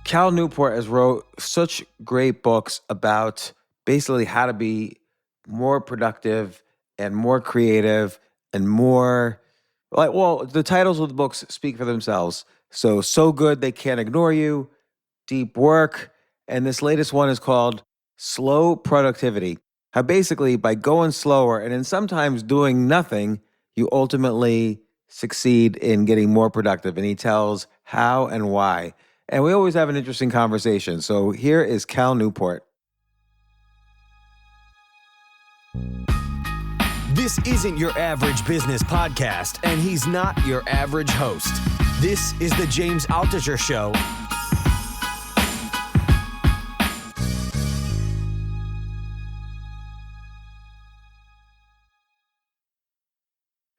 Cal Newport has wrote such great books about basically how to be more productive and more creative and more like, well, the titles of the books speak for themselves. So good they can't ignore you, deep work, and this latest one is called Slow Productivity. How basically by going slower and then sometimes doing nothing, you ultimately succeed in getting more productive. And he tells how and why. And we always have an interesting conversation. So here is Cal Newport. This isn't your average business podcast, and he's not your average host. This is the James Altucher Show.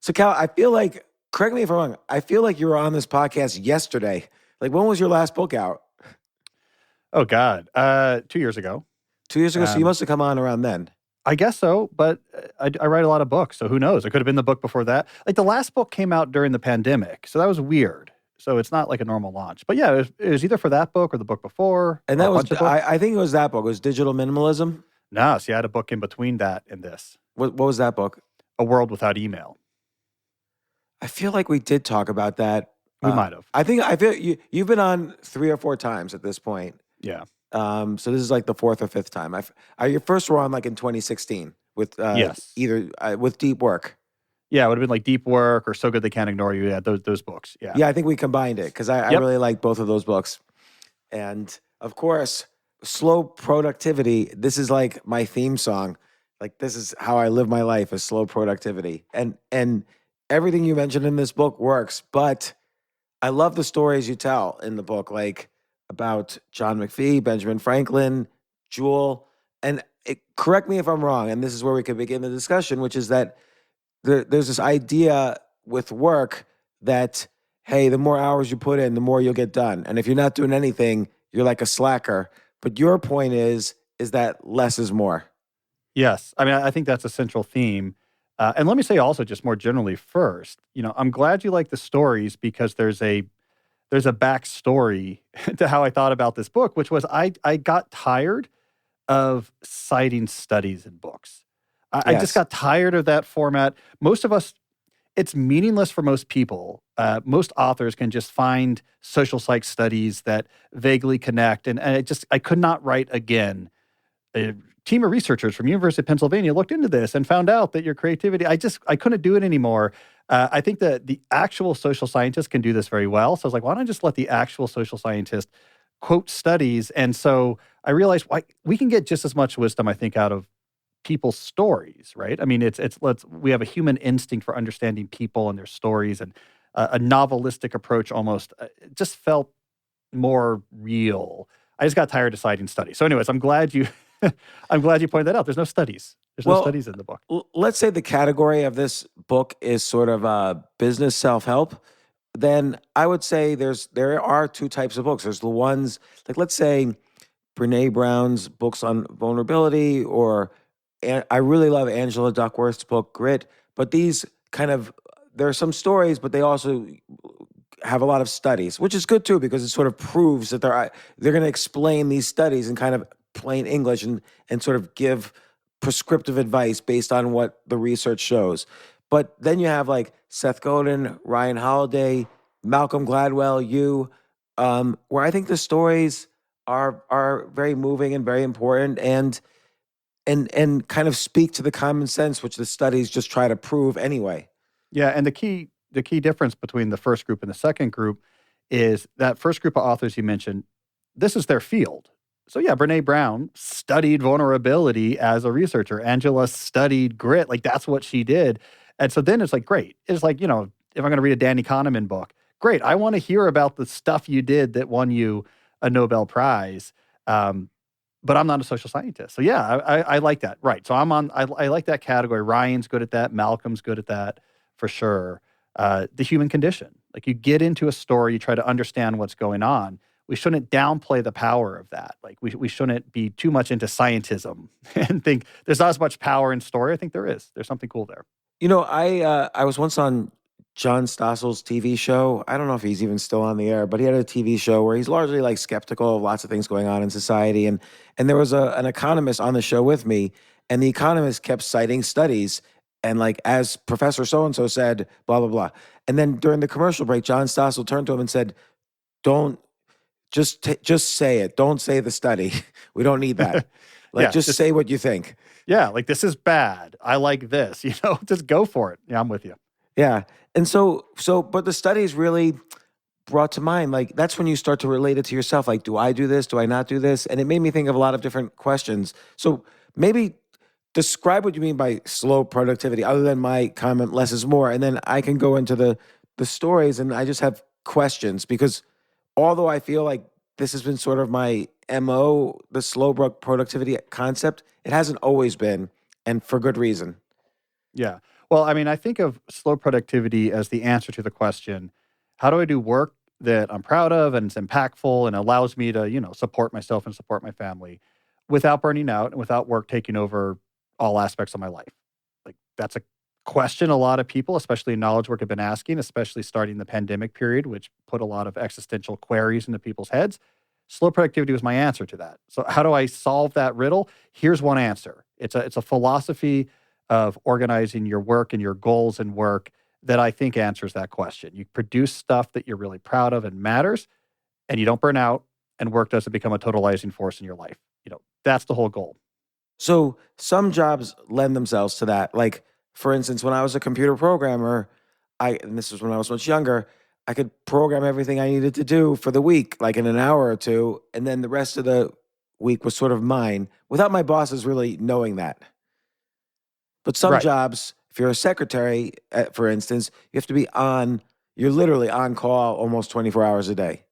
So Cal, I feel like, correct me if I'm wrong, I feel like you were on this podcast yesterday. Like, when was your last book out? Oh, God. 2 years ago. 2 years ago? So you must have come on around then. I guess so, but I write a lot of books, so who knows? It could have been the book before that. Like, the last book came out during the pandemic, so that was weird. So it's not like a normal launch. But yeah, it was either for that book or the book before. And that was, I think it was that book. It was Digital Minimalism. No, see, I had a book in between that and this. What was that book? A World Without Email. I feel like we did talk about that. We might have. I feel you've been on 3 or 4 times at this point. Yeah. So this is like the 4th or 5th time. Your first were on like in 2016 with yes. either with Deep Work. Yeah, it would have been like Deep Work or So Good They Can't Ignore You. Yeah, those books. Yeah. Yeah, I think we combined it because I really like both of those books. And of course, Slow Productivity. This is like my theme song. Like, this is how I live my life, is slow productivity. And everything you mentioned in this book works, but I love the stories you tell in the book, like about John McPhee, Benjamin Franklin, Jewel. And correct me if I'm wrong, and this is where we could begin the discussion, which is that there's this idea with work that, hey, the more hours you put in, the more you'll get done. And if you're not doing anything, you're like a slacker. But your point is that less is more. Yes. I mean, I think that's a central theme. And let me say also, just more generally first, I'm glad you like the stories because there's a backstory to how I thought about this book, which was I got tired of citing studies in books. I just got tired of that format. Most of us, it's meaningless for most people. Most authors can just find social psych studies that vaguely connect. And I could not write again. A team of researchers from University of Pennsylvania looked into this and found out that your creativity, I couldn't do it anymore. I think that the actual social scientists can do this very well. So I was like, why don't I just let the actual social scientist quote studies? And so I realized we can get just as much wisdom, I think, out of people's stories, right? I mean, we have a human instinct for understanding people and their stories, and a novelistic approach almost just felt more real. I just got tired of citing studies. So anyways, I'm glad you pointed that out. There's no studies. There's no studies in the book. Let's say the category of this book is sort of business self-help. Then I would say there are 2 types of books. There's the ones, like, let's say Brene Brown's books on vulnerability, or I really love Angela Duckworth's book, Grit. But these there are some stories, but they also have a lot of studies, which is good too, because it sort of proves that they're going to explain these studies in kind of plain English and sort of give prescriptive advice based on what the research shows. But then you have like Seth Godin, Ryan Holiday, Malcolm Gladwell, where I think the stories are very moving and very important and kind of speak to the common sense, which the studies just try to prove anyway. Yeah, and the key difference between the first group and the second group is that first group of authors you mentioned, this is their field. So yeah, Brene Brown studied vulnerability as a researcher. Angela studied grit. Like, that's what she did. And so then it's like, great. It's like, if I'm going to read a Danny Kahneman book, great. I want to hear about the stuff you did that won you a Nobel Prize. But I'm not a social scientist. So yeah, I like that. Right. So I like that category. Ryan's good at that. Malcolm's good at that for sure. The human condition. Like, you get into a story, you try to understand what's going on. We shouldn't downplay the power of that. Like, we shouldn't be too much into scientism and think there's not as much power in story. I think there is. There's something cool there. I was once on John Stossel's TV show. I don't know if he's even still on the air, but he had a TV show where he's largely like skeptical of lots of things going on in society. And there was an economist on the show with me, and the economist kept citing studies and like as Professor so and so said, blah blah blah. And then during the commercial break, John Stossel turned to him and said, "Don't just say it. Don't say the study. We don't need that. Like Yeah, just say what you think." yeah, like this is bad. I like this, just go for it. Yeah, I'm with you. Yeah. And but the studies really brought to mind, like, that's when you start to relate it to yourself. Like, do I do this? Do I not do this? And it made me think of a lot of different questions. So maybe describe what you mean by slow productivity, other than my comment, less is more. And then I can go into the stories, and I just have questions because although I feel like this has been sort of my MO, the slow productivity concept, it hasn't always been, and for good reason. Yeah. Well, I mean, I think of slow productivity as the answer to the question, how do I do work that I'm proud of and it's impactful and allows me to, support myself and support my family without burning out and without work taking over all aspects of my life? Like, that's a question a lot of people, especially in knowledge work, have been asking, especially starting the pandemic period, which put a lot of existential queries into people's heads. Slow productivity was my answer to that. So how do I solve that riddle? Here's one answer. It's a philosophy of organizing your work and your goals and work that I think answers that question. You produce stuff that you're really proud of and matters, and you don't burn out, and work doesn't become a totalizing force in your life. That's the whole goal. So some jobs lend themselves to that. Like, for instance, when I was a computer programmer, and this was when I was much younger, I could program everything I needed to do for the week, like in an hour or two, and then the rest of the week was sort of mine without my bosses really knowing that. But some Right. jobs, if you're a secretary, for instance, you have to be on, you're literally on call almost 24 hours a day.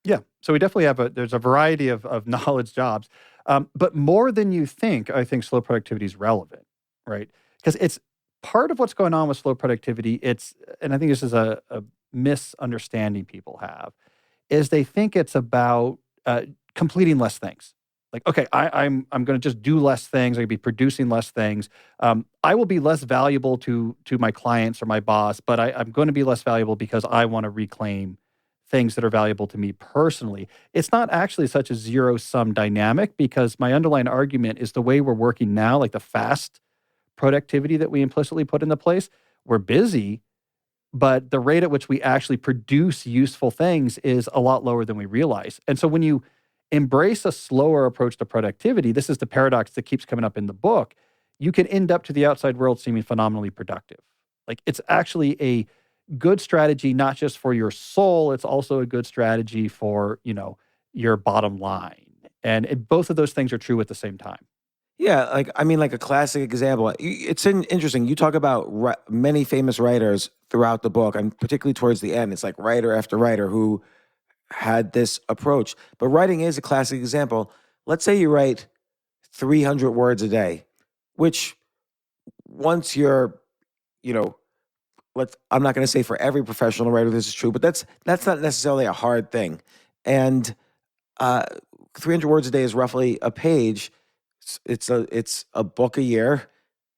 Yeah. So we definitely there's a variety of knowledge jobs. But more than you think, I think slow productivity is relevant, right? Because it's part of what's going on with slow productivity. And I think this is a misunderstanding people have, is they think it's about completing less things. Like, okay, I'm going to just do less things. I'm going to be producing less things. I will be less valuable to my clients or my boss, but I'm going to be less valuable because I want to reclaim things that are valuable to me personally. It's not actually such a zero sum dynamic, because my underlying argument is the way we're working now, like the fast productivity that we implicitly put into place. We're busy, but the rate at which we actually produce useful things is a lot lower than we realize. And so when you embrace a slower approach to productivity, this is the paradox that keeps coming up in the book, you can end up to the outside world seeming phenomenally productive. Like, it's actually a good strategy, not just for your soul, it's also a good strategy for, your bottom line. And both of those things are true at the same time. Yeah, like I mean, like a classic example. It's interesting. You talk about many famous writers throughout the book, and particularly towards the end, it's like writer after writer who had this approach. But writing is a classic example. Let's say you write 300 words a day, which once you're, you know, I'm not going to say for every professional writer this is true, but that's not necessarily a hard thing. And uh, 300 words a day is roughly a page. It's a book a year,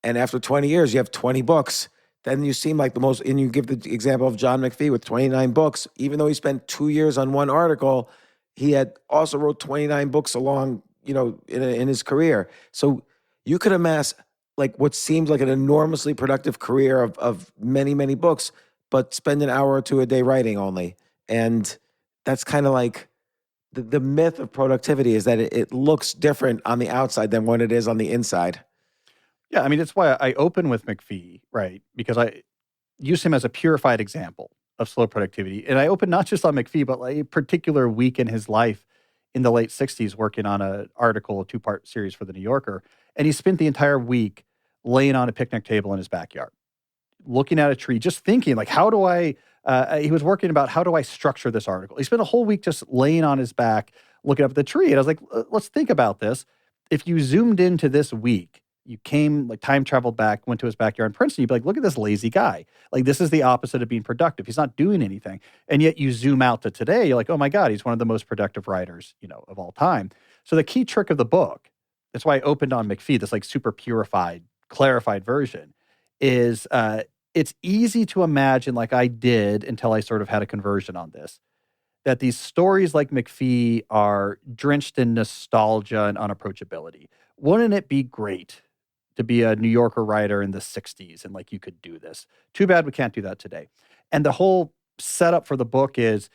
and after 20 years, you have 20 books. Then you seem like the most. And you give the example of John McPhee with 29 books. Even though he spent 2 years on one article, he had also wrote 29 books along, in his career. So you could amass like what seems like an enormously productive career of many, many books, but spend an hour or two a day writing only. And that's kind of like the myth of productivity, is that it looks different on the outside than what it is on the inside. Yeah, I mean, that's why I open with McPhee, right? Because I use him as a purified example of slow productivity. And I open not just on McPhee, but like a particular week in his life in the late 60s working on an article, a two-part series for The New Yorker. And he spent the entire week laying on a picnic table in his backyard, looking at a tree, just thinking, like, how do I, he was working about how do I structure this article? He spent a whole week just laying on his back, looking up at the tree. And I was like, let's think about this. If you zoomed into this week, you came, like, time traveled back, went to his backyard in Princeton, you'd be like, look at this lazy guy. Like, this is the opposite of being productive. He's not doing anything. And yet you zoom out to today, you're like, oh my God, he's one of the most productive writers, of all time. So the key trick of the book, that's why I opened on McPhee, this like super purified, clarified version, is it's easy to imagine, like I did until I sort of had a conversion on this, that these stories like McPhee are drenched in nostalgia and unapproachability. Wouldn't it be great to be a New Yorker writer in the 60s and like you could do this? Too bad we can't do that today. And the whole setup for the book is,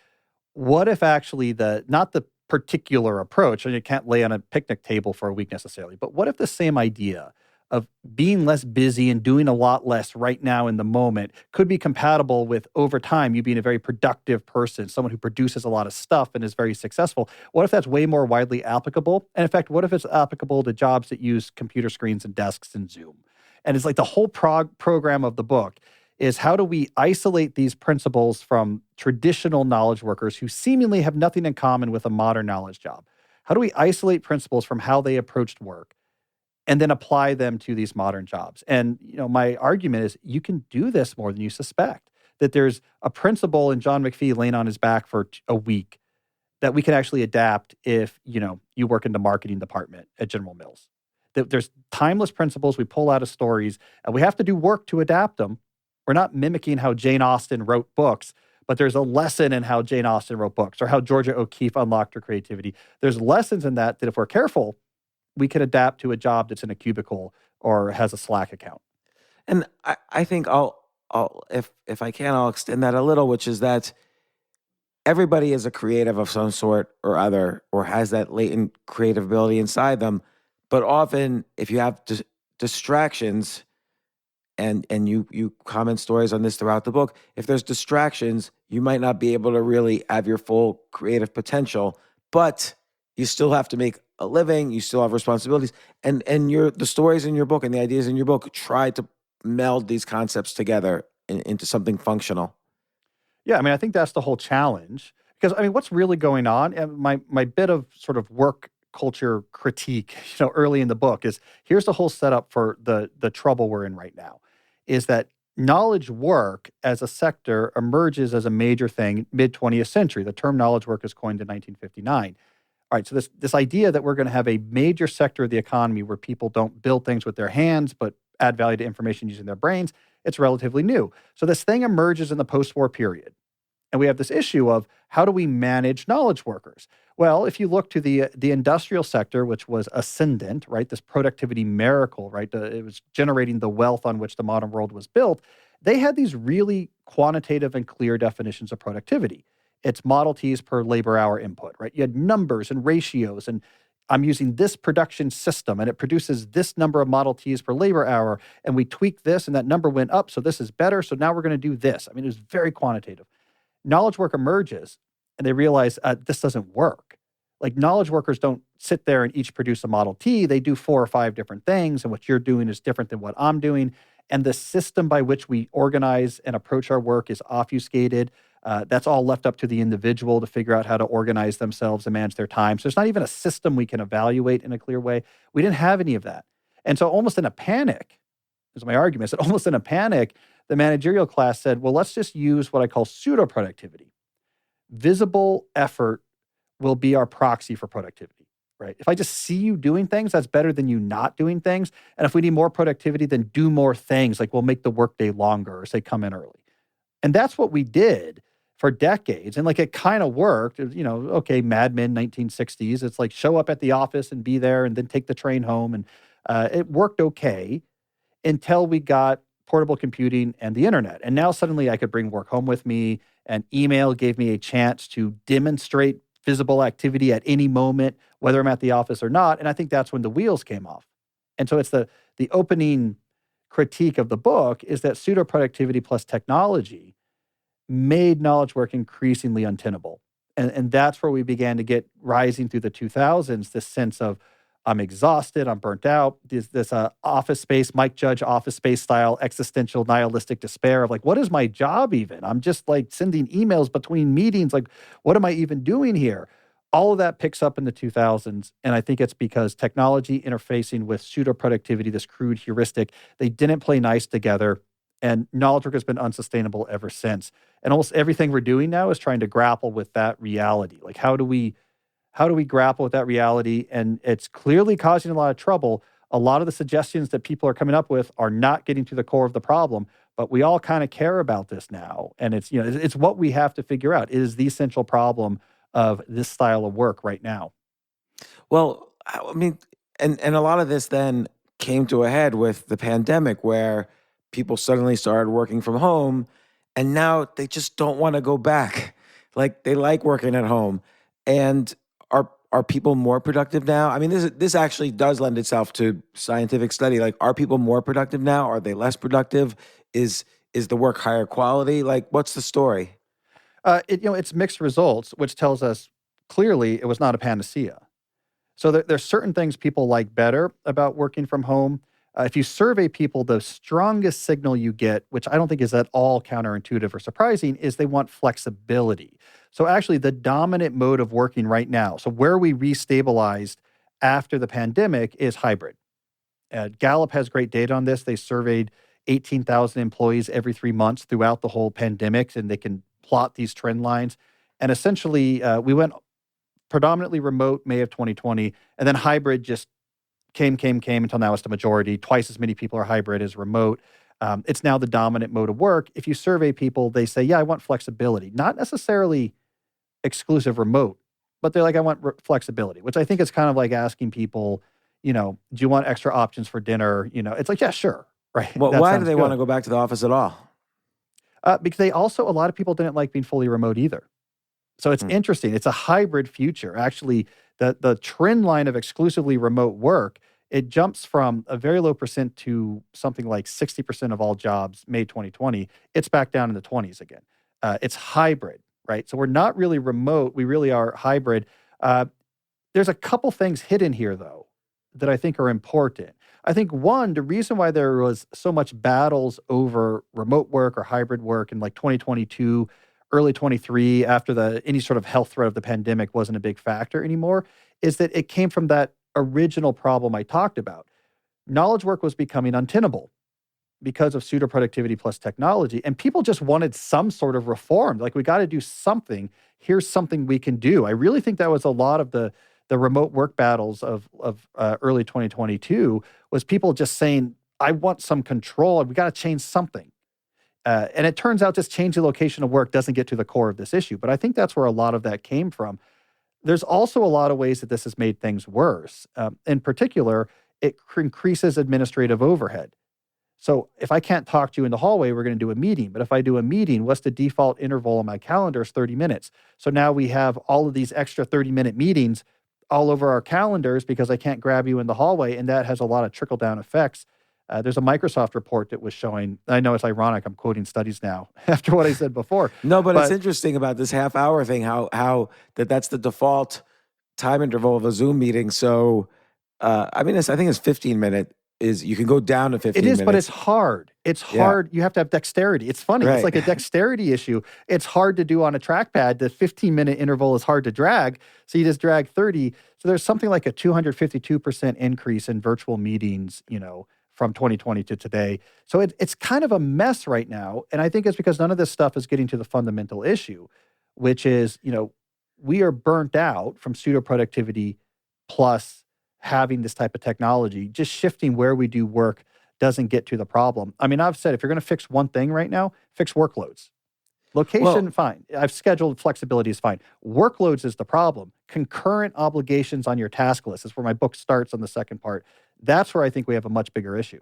what if actually not the particular approach, and you can't lay on a picnic table for a week necessarily, but what if the same idea of being less busy and doing a lot less right now in the moment could be compatible with, over time, you being a very productive person, someone who produces a lot of stuff and is very successful? What if that's way more widely applicable? And in fact, what if it's applicable to jobs that use computer screens and desks and Zoom? And it's like the whole program of the book is, how do we isolate these principles from traditional knowledge workers who seemingly have nothing in common with a modern knowledge job? How do we isolate principles from how they approached work and then apply them to these modern jobs? And, my argument is, you can do this more than you suspect. That there's a principle in John McPhee laying on his back for a week that we can actually adapt if, you work in the marketing department at General Mills. That there's timeless principles we pull out of stories, and we have to do work to adapt them. We're not mimicking how Jane Austen wrote books, but there's a lesson in how Jane Austen wrote books, or how Georgia O'Keeffe unlocked her creativity. There's lessons in that if we're careful, we could adapt to a job that's in a cubicle or has a Slack account. And I think I'll if I can, I'll extend that a little, which is that everybody is a creative of some sort or other, or has that latent creative ability inside them. But often, if you have distractions, and you comment stories on this throughout the book, if there's distractions, you might not be able to really have your full creative potential, but you still have to make a living, you still have responsibilities. And the stories in your book and the ideas in your book try to meld these concepts together into something functional. Yeah, I think that's the whole challenge. Because, what's really going on, and my bit of sort of work culture critique, early in the book is, here's the whole setup for the trouble we're in right now, is that knowledge work as a sector emerges as a major thing mid-20th century. The term knowledge work is coined in 1959. All right, so this idea that we're going to have a major sector of the economy where people don't build things with their hands, but add value to information using their brains, it's relatively new. So this thing emerges in the post-war period. And we have this issue of, how do we manage knowledge workers? Well, if you look to the industrial sector, which was ascendant, right, this productivity miracle, right, it was generating the wealth on which the modern world was built, they had these really quantitative and clear definitions of productivity. It's Model Ts per labor hour input, right? You had numbers and ratios, and I'm using this production system, and it produces this number of Model Ts per labor hour, and we tweak this, and that number went up, so this is better, so now we're going to do this. It was very quantitative. Knowledge work emerges, and they realize this doesn't work. Like, knowledge workers don't sit there and each produce a Model T. They do 4 or 5 different things, and what you're doing is different than what I'm doing. And the system by which we organize and approach our work is obfuscated. That's all left up to the individual to figure out how to organize themselves and manage their time. So there's not even a system we can evaluate in a clear way. We didn't have any of that. And so almost in a panic, is my argument, is that almost in a panic, the managerial class said, well, let's just use what I call pseudo productivity. Visible effort will be our proxy for productivity, right? If I just see you doing things, that's better than you not doing things. And if we need more productivity, then do more things. Like, we'll make the workday longer, or say come in early. And that's what we did for decades. And it kind of worked. Okay, Mad Men, 1960s. It's like, show up at the office and be there, and then take the train home. And it worked okay until we got portable computing and the internet. And now suddenly I could bring work home with me, and email gave me a chance to demonstrate visible activity at any moment, whether I'm at the office or not. And I think that's when the wheels came off. And so it's the opening critique of the book is that pseudo productivity plus technology made knowledge work increasingly untenable. And that's where we began to get, rising through the 2000s, this sense of, I'm exhausted, I'm burnt out, this office space, Mike Judge office space style existential nihilistic despair of what is my job even? I'm just sending emails between meetings. What am I even doing here? All of that picks up in the 2000s. And I think it's because technology interfacing with pseudo productivity, this crude heuristic, they didn't play nice together. And knowledge work has been unsustainable ever since. And almost everything we're doing now is trying to grapple with that reality. How do we grapple with that reality? And it's clearly causing a lot of trouble. A lot of the suggestions that people are coming up with are not getting to the core of the problem, but we all kind of care about this now. And it's what we have to figure out. It is the central problem of this style of work right now. Well, I mean, and a lot of this then came to a head with the pandemic where people suddenly started working from home and now they just don't want to go back. Like they like working at home. And are people more productive now? I mean, this actually does lend itself to scientific study. Like, are people more productive now? Are they less productive? Is the work higher quality? Like, what's the story? It's mixed results, which tells us clearly it was not a panacea. So there's certain things people like better about working from home. If you survey people, the strongest signal you get, which I don't think is at all counterintuitive or surprising, is they want flexibility. So actually, the dominant mode of working right now, so where we restabilized after the pandemic, is hybrid. Gallup has great data on this. They surveyed 18,000 employees every 3 months throughout the whole pandemic, and they can plot these trend lines. And essentially, we went predominantly remote May of 2020, and then hybrid just came until now it's the majority. Twice as many people are hybrid as remote. It's now the dominant mode of work. If you survey people, they say, yeah, I want flexibility. Not necessarily exclusive remote, but they're like, I want flexibility, which I think is kind of like asking people, do you want extra options for dinner? It's like, yeah, sure. Right. Well, That why do sounds they good. want to go back to the office at all? Because a lot of people didn't like being fully remote either. So it's interesting. It's a hybrid future. Actually, the trend line of exclusively remote work, it jumps from a very low percent to something like 60% of all jobs May 2020. It's back down in the 20s again. It's hybrid, right? So we're not really remote. We really are hybrid. There's a couple things hidden here, though, that I think are important. I think one, the reason why there was so much battles over remote work or hybrid work in like 2022, early 23, after any sort of health threat of the pandemic wasn't a big factor anymore, is that it came from that original problem I talked about. Knowledge work was becoming untenable because of pseudo productivity plus technology, and people just wanted some sort of reform. Like, we got to do something. Here's something we can do. I really think that was a lot of the remote work battles of early 2022 was people just saying, I want some control, and we got to change something. And it turns out just changing location of work doesn't get to the core of this issue. But I think that's where a lot of that came from. There's also a lot of ways that this has made things worse. In particular, it increases administrative overhead. So if I can't talk to you in the hallway, we're going to do a meeting. But if I do a meeting, what's the default interval on my calendar is 30 minutes. So now we have all of these extra 30-minute meetings all over our calendars because I can't grab you in the hallway. And that has a lot of trickle-down effects. There's a Microsoft report that was showing, I know it's ironic, I'm quoting studies now after what I said before. No, but it's interesting about this half-hour thing, how that's the default time interval of a Zoom meeting. So, I think it's 15-minute. You can go down to 15 It is, minutes. but it's hard. It's hard. You have to have dexterity. It's funny. Right. It's like a dexterity issue. It's hard to do on a trackpad. The 15-minute interval is hard to drag. So you just drag 30. So there's something like a 252% increase in virtual meetings, from 2020 to today. So it's kind of a mess right now. And I think it's because none of this stuff is getting to the fundamental issue, which is, we are burnt out from pseudo productivity plus having this type of technology. Just shifting where we do work doesn't get to the problem. I mean, I've said, if you're going to fix one thing right now, fix workloads. Location, fine. I've scheduled flexibility is fine. Workloads is the problem. Concurrent obligations on your task list is where my book starts on the second part. That's where I think we have a much bigger issue.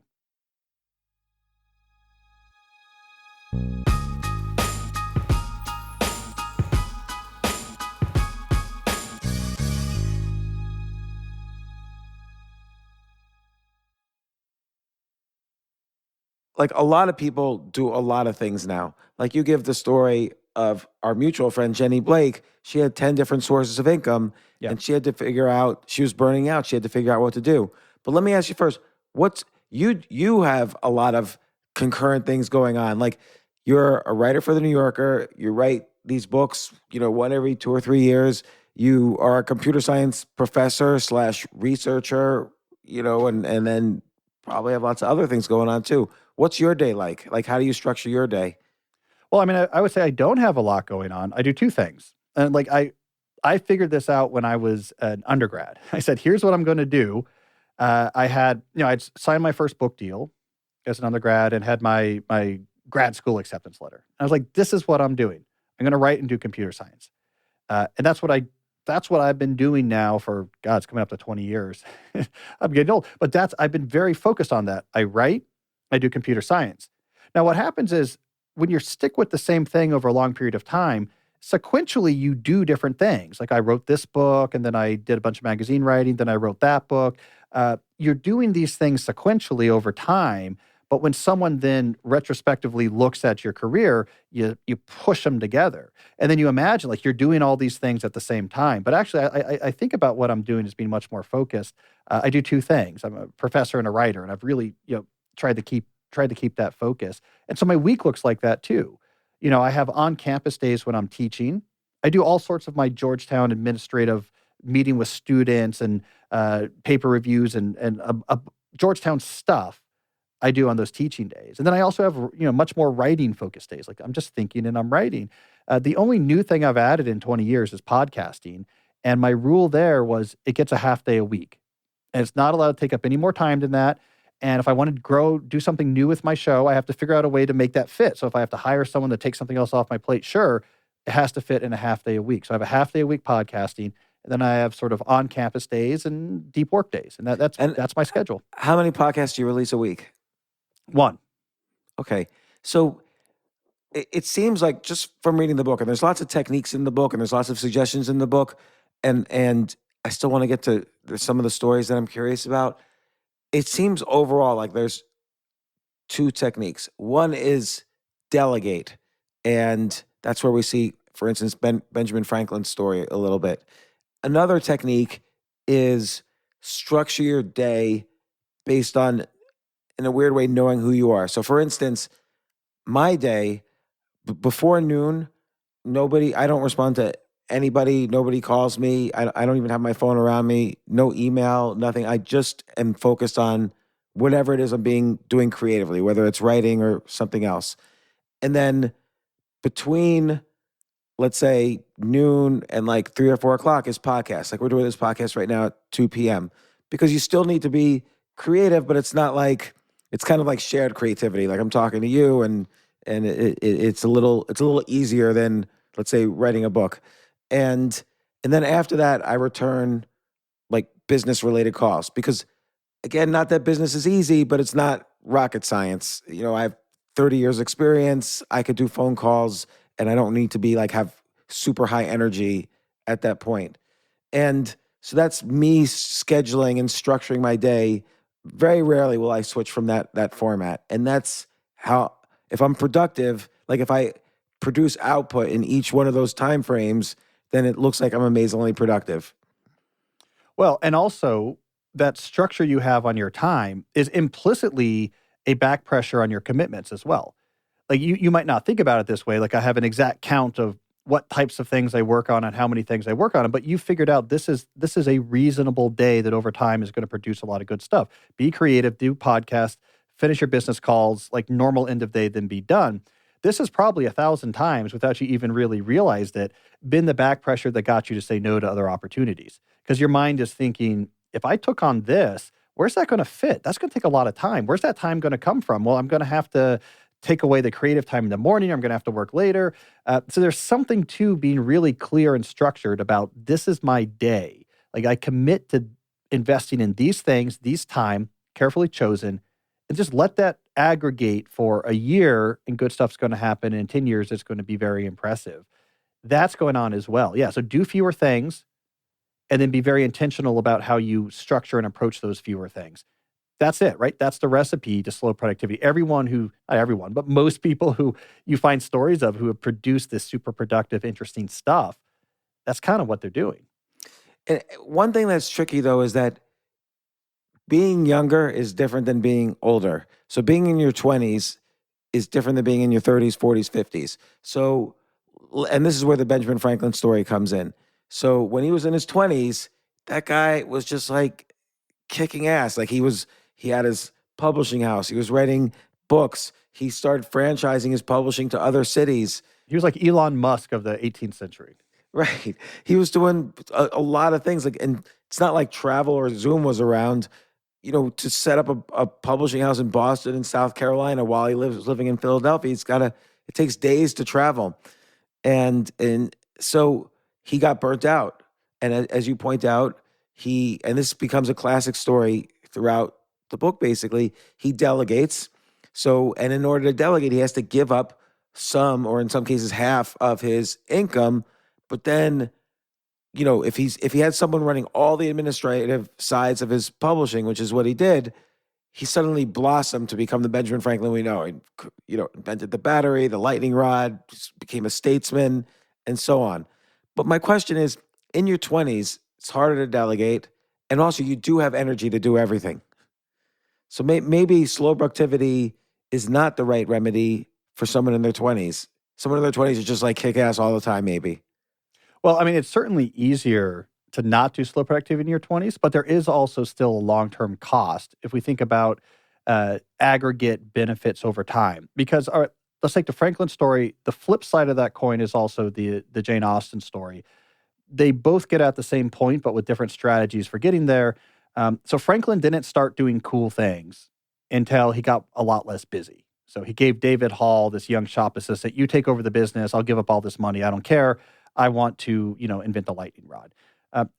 Like, a lot of people do a lot of things now. Like, you give the story of our mutual friend, Jenny Blake. She had 10 different sources of income and she had to figure out, she was burning out. She had to figure out what to do. But let me ask you first, you have a lot of concurrent things going on. Like, you're a writer for the New Yorker. You write these books, one every 2 or 3 years. You are a computer science professor / researcher, and then probably have lots of other things going on too. What's your day like? Like, how do you structure your day? Well, I mean, I would say I don't have a lot going on. I do two things. And like, I figured this out when I was an undergrad. I said, here's what I'm going to do. I'd signed my first book deal as an undergrad and had my grad school acceptance letter. And I was like, this is what I'm doing. I'm going to write and do computer science. And that's what I've been doing now for, God, it's coming up to 20 years. I'm getting old, but I've been very focused on that. I write, I do computer science. Now, what happens is when you stick with the same thing over a long period of time, sequentially you do different things. Like I wrote this book, and then I did a bunch of magazine writing, then I wrote that book. You're doing these things sequentially over time, but when someone then retrospectively looks at your career, you push them together. And then you imagine like you're doing all these things at the same time. But actually, I think about what I'm doing as being much more focused. I do two things. I'm a professor and a writer, and I've really tried to keep that focus. And so my week looks like that too. I have on-campus days when I'm teaching. I do all sorts of my Georgetown administrative meeting with students and paper reviews and Georgetown stuff I do on those teaching days. And then I also have, much more writing focused days. Like I'm just thinking and I'm writing. The only new thing I've added in 20 years is podcasting. And my rule there was it gets a half day a week. And it's not allowed to take up any more time than that. And if I want to do something new with my show, I have to figure out a way to make that fit. So if I have to hire someone to take something else off my plate, sure, it has to fit in a half day a week. So I have a half day a week podcasting. And then I have sort of on-campus days and deep work days. And that's my schedule. How many podcasts do you release a week? One. Okay. So it seems like just from reading the book, and there's lots of techniques in the book, and there's lots of suggestions in the book, and I still want to get to some of the stories that I'm curious about. It seems overall like there's two techniques. One is delegate, and that's where we see, for instance, Benjamin Franklin's story a little bit. Another technique is structure your day based on, in a weird way, knowing who you are. So for instance, my day, before noon, I don't respond to anybody, nobody calls me, I don't even have my phone around me, no email, nothing. I just am focused on whatever it is I'm doing creatively, whether it's writing or something else. And then between, let's say, noon and like 3 or 4 o'clock is podcasts. Like we're doing this podcast right now at 2 p.m. because you still need to be creative, but it's not like, it's kind of like shared creativity. Like I'm talking to you, and it's a little easier than, let's say, writing a book. And then after that, I return like business related calls because, again, not that business is easy, but it's not rocket science. I have 30 years experience. I could do phone calls, and I don't need to be like have super high energy at that point. And so that's me scheduling and structuring my day. Very rarely will I switch from that format. And that's how, if I'm productive, like if I produce output in each one of those time frames, then it looks like I'm amazingly productive. Well, and also that structure you have on your time is implicitly a back pressure on your commitments as well. Like you might not think about it this way. Like I have an exact count of what types of things I work on and how many things I work on, but you figured out this is a reasonable day that over time is going to produce a lot of good stuff. Be creative, do podcasts, finish your business calls, like normal end of day, then be done. This is probably 1,000 times, without you even really realized it, been the back pressure that got you to say no to other opportunities. Because your mind is thinking, if I took on this, where's that going to fit? That's going to take a lot of time. Where's that time going to come from? Well, I'm going to have to take away the creative time in the morning. I'm going to have to work later. So there's something to being really clear and structured about this is my day. Like I commit to investing in these things, these time, carefully chosen, and just let that aggregate for a year and good stuff's going to happen. In 10 years, it's going to be very impressive. That's going on as well. Yeah. So do fewer things and then be very intentional about how you structure and approach those fewer things. That's it, right? That's the recipe to slow productivity. Not everyone, but most people who you find stories of who have produced this super productive, interesting stuff, that's kind of what they're doing. And one thing that's tricky, though, is that being younger is different than being older. So being in your 20s is different than being in your 30s, 40s, 50s. So, and this is where the Benjamin Franklin story comes in. So when he was in his 20s, that guy was just like kicking ass. Like he had his publishing house. He was writing books. He started franchising his publishing to other cities. He was like Elon Musk of the 18th century. Right. He was doing a lot of things. And it's not like travel or Zoom was around. to set up a publishing house in Boston and South Carolina while he was living in Philadelphia. It takes days to travel. And so he got burnt out. And as you point out, and this becomes a classic story throughout the book, basically, he delegates. So, and in order to delegate, he has to give up some, or in some cases, half of his income. But then, if he had someone running all the administrative sides of his publishing, which is what he did, he suddenly blossomed to become the Benjamin Franklin we know. He, invented the battery, the lightning rod, became a statesman, and so on. But my question is, in your 20s, it's harder to delegate, and also you do have energy to do everything. So maybe slow productivity is not the right remedy for someone in their 20s. Someone in their 20s is just like kick ass all the time, maybe. Well, I mean, it's certainly easier to not do slow productivity in your 20s, but there is also still a long-term cost if we think about aggregate benefits over time. Because let's take the Franklin story. The flip side of that coin is also the Jane Austen story. They both get at the same point, but with different strategies for getting there. So Franklin didn't start doing cool things until he got a lot less busy. So he gave David Hall, this young shop assistant, you take over the business. I'll give up all this money. I don't care. I want to, invent the lightning rod.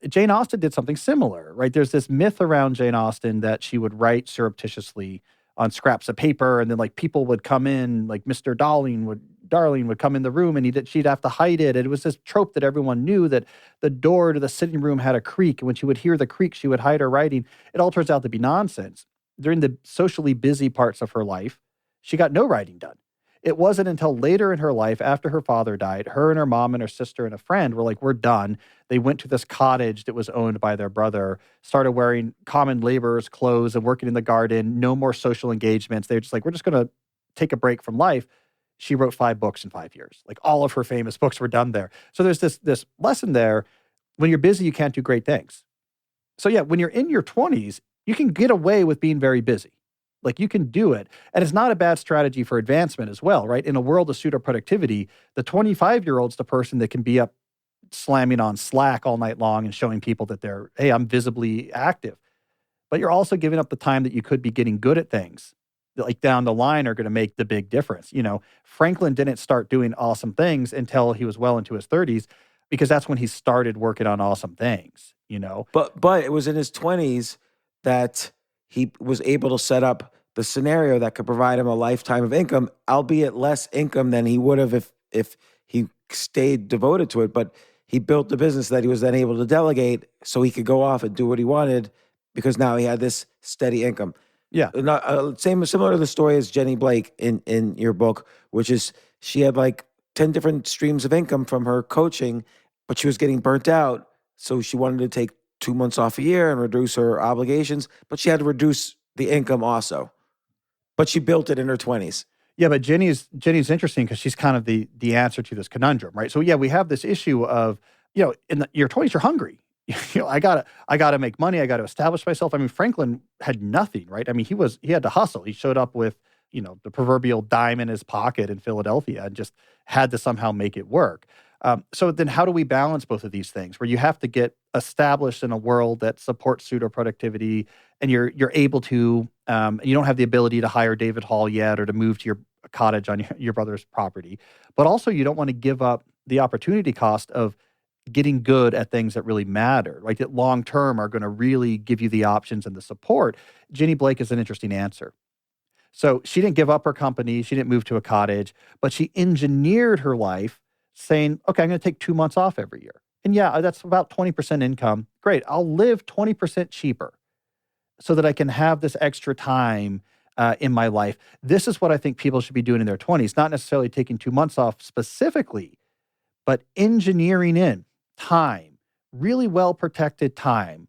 Jane Austen did something similar, right? There's this myth around Jane Austen that she would write surreptitiously on scraps of paper, and then people would come in, like Mr. Darling would come in the room, and she'd have to hide it. And it was this trope that everyone knew, that the door to the sitting room had a creak, and when she would hear the creak, she would hide her writing. It all turns out to be nonsense. During the socially busy parts of her life, she got no writing done. It wasn't until later in her life, after her father died, her and her mom and her sister and a friend were like, we're done. They went to this cottage that was owned by their brother, started wearing common laborer's clothes and working in the garden, no more social engagements. They're just like, we're just going to take a break from life. She wrote 5 books in 5 years. Like, all of her famous books were done there. So there's this lesson there. When you're busy, you can't do great things. So yeah, when you're in your 20s, you can get away with being very busy. Like, you can do it. And it's not a bad strategy for advancement as well, right? In a world of pseudo productivity, the 25-year-old's the person that can be up slamming on Slack all night long and showing people that hey, I'm visibly active. But you're also giving up the time that you could be getting good at things that, like, down the line are going to make the big difference. Franklin didn't start doing awesome things until he was well into his 30s, because that's when he started working on awesome things, But it was in his 20s that he was able to set up the scenario that could provide him a lifetime of income, albeit less income than he would have if he stayed devoted to it. But he built the business that he was then able to delegate so he could go off and do what he wanted, because now he had this steady income. Yeah. Similar to the story as Jenny Blake in your book, which is she had like 10 different streams of income from her coaching, but she was getting burnt out. So she wanted to take 2 months off a year and reduce her obligations, but she had to reduce the income also. But she built it in her 20s. Yeah, but Jenny's interesting because she's kind of the answer to this conundrum, right? So yeah, we have this issue of, in your 20s, you're hungry. I gotta make money. I got to establish myself. I mean, Franklin had nothing, right? I mean, he had to hustle. He showed up with, the proverbial dime in his pocket in Philadelphia and just had to somehow make it work. So then how do we balance both of these things, where you have to get established in a world that supports pseudo productivity, and you're able to, you don't have the ability to hire David Hall yet, or to move to your cottage on your brother's property, but also you don't want to give up the opportunity cost of getting good at things that really matter, right? That long term are going to really give you the options and the support. Jenny Blake is an interesting answer. So she didn't give up her company, she didn't move to a cottage, but she engineered her life saying, okay, I'm going to take 2 months off every year. And yeah, that's about 20% income. Great. I'll live 20% cheaper so that I can have this extra time in my life. This is what I think people should be doing in their 20s, not necessarily taking 2 months off specifically, but engineering in time, really well-protected time,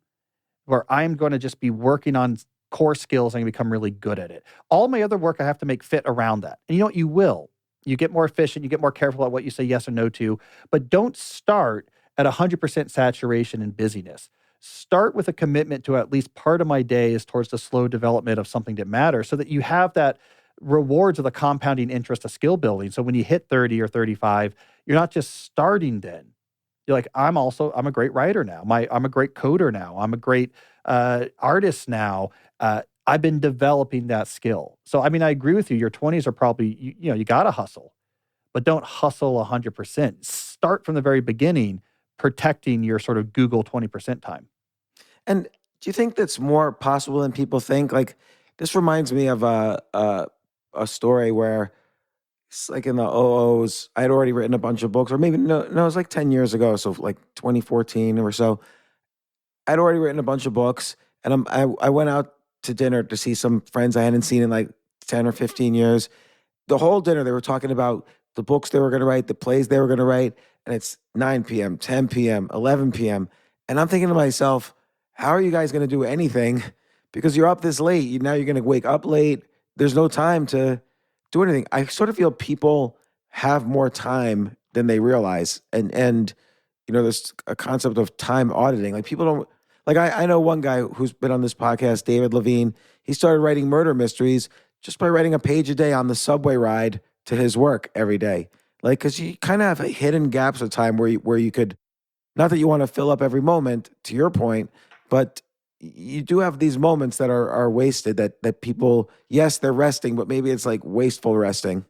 where I'm going to just be working on core skills and become really good at it. All my other work I have to make fit around that. And you know what? You will. You get more efficient, you get more careful about what you say yes or no to, but don't start at 100% saturation and busyness. Start with a commitment to at least part of my day is towards the slow development of something that matters, so that you have that rewards of the compounding interest of skill building. So when you hit 30 or 35, you're not just starting then. You're like, I'm a great writer now. I'm a great coder now. I'm a great artist now. I've been developing that skill. So, I mean, I agree with you. Your 20s are probably, you got to hustle, but don't hustle 100%. Start from the very beginning, protecting your sort of Google 20% time. And do you think that's more possible than people think? Like, this reminds me of a story where it's like in the OOs, I'd already written a bunch of books, or maybe no, it was like 10 years ago, so like 2014 or so. I'd already written a bunch of books, and I went out to dinner to see some friends I hadn't seen in like 10 or 15 years. The whole dinner, they were talking about the books they were going to write, the plays they were going to write, and it's 9 p.m., 10 p.m., 11 p.m. And I'm thinking to myself, how are you guys going to do anything? Because you're up this late. Now you're going to wake up late. There's no time to do anything. I sort of feel people have more time than they realize. And there's a concept of time auditing. Like people don't like I know one guy who's been on this podcast, David Levine. He started writing murder mysteries just by writing a page a day on the subway ride to his work every day. Like, because you kind of have hidden gaps of time where you could, not that you want to fill up every moment, to your point, but you do have these moments that are wasted that people, yes, they're resting, but maybe it's like wasteful resting.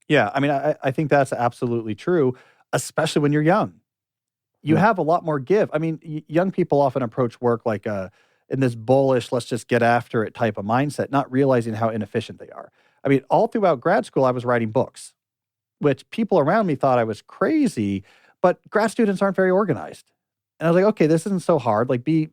Yeah, I mean, I think that's absolutely true, especially when you're young. You Yeah. have a lot more give. I mean, young people often approach work like in this bullish, let's just get after it type of mindset, not realizing how inefficient they are. I mean, all throughout grad school, I was writing books, which people around me thought I was crazy, but grad students aren't very organized. And I was like, okay, this isn't so hard. Like, be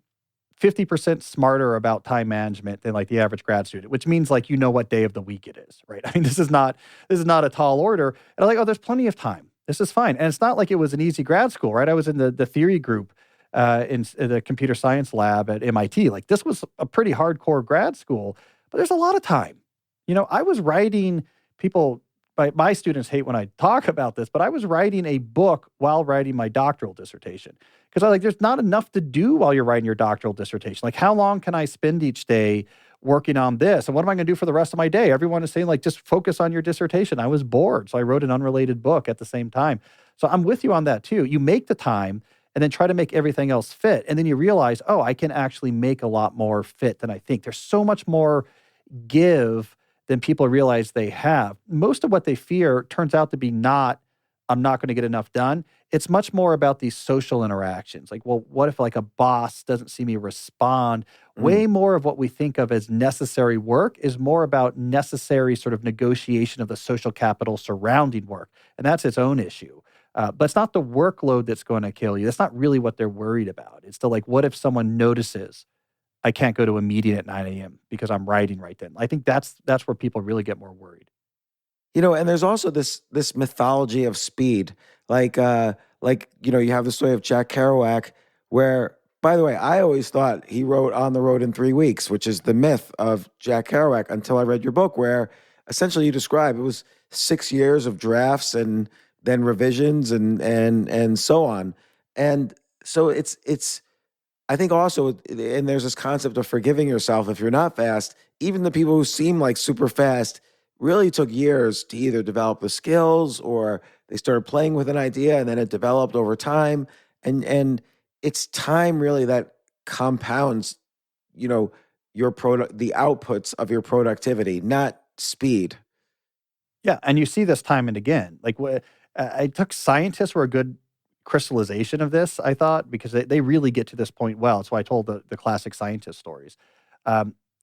50% smarter about time management than like the average grad student, which means like what day of the week it is, right? I mean, this is not a tall order. And I'm like, oh, there's plenty of time. This is fine. And it's not like it was an easy grad school, right? I was in the theory group in the computer science lab at MIT. Like this was a pretty hardcore grad school, but there's a lot of time. I was writing people. My students hate when I talk about this, but I was writing a book while writing my doctoral dissertation. Because I like, there's not enough to do while you're writing your doctoral dissertation. Like, how long can I spend each day working on this? And what am I going to do for the rest of my day? Everyone is saying, like, just focus on your dissertation. I was bored, so I wrote an unrelated book at the same time. So I'm with you on that, too. You make the time and then try to make everything else fit. And then you realize, oh, I can actually make a lot more fit than I think. There's so much more give than people realize they have. Most of what they fear turns out to be I'm not going to get enough done. It's much more about these social interactions. Like, well, what if like a boss doesn't see me respond? Way more of what we think of as necessary work is more about necessary sort of negotiation of the social capital surrounding work. And that's its own issue. But it's not the workload that's going to kill you. That's not really what they're worried about. It's the like, what if someone notices I can't go to a meeting at 9 a.m. because I'm writing right then? I think that's where people really get more worried. And there's also this mythology of speed. Like you have the story of Jack Kerouac, where, by the way, I always thought he wrote On the Road in 3 weeks, which is the myth of Jack Kerouac, until I read your book, where essentially you describe it was 6 years of drafts and then revisions and so on. And so it's I think also, and there's this concept of forgiving yourself if you're not fast. Even the people who seem like super fast really took years to either develop the skills, or they started playing with an idea and then it developed over time. And it's time really that compounds, the outputs of your productivity, not speed. Yeah, and you see this time and again. Like, I took scientists were a good crystallization of this, I thought, because they really get to this point well. That's why I told the classic scientist stories.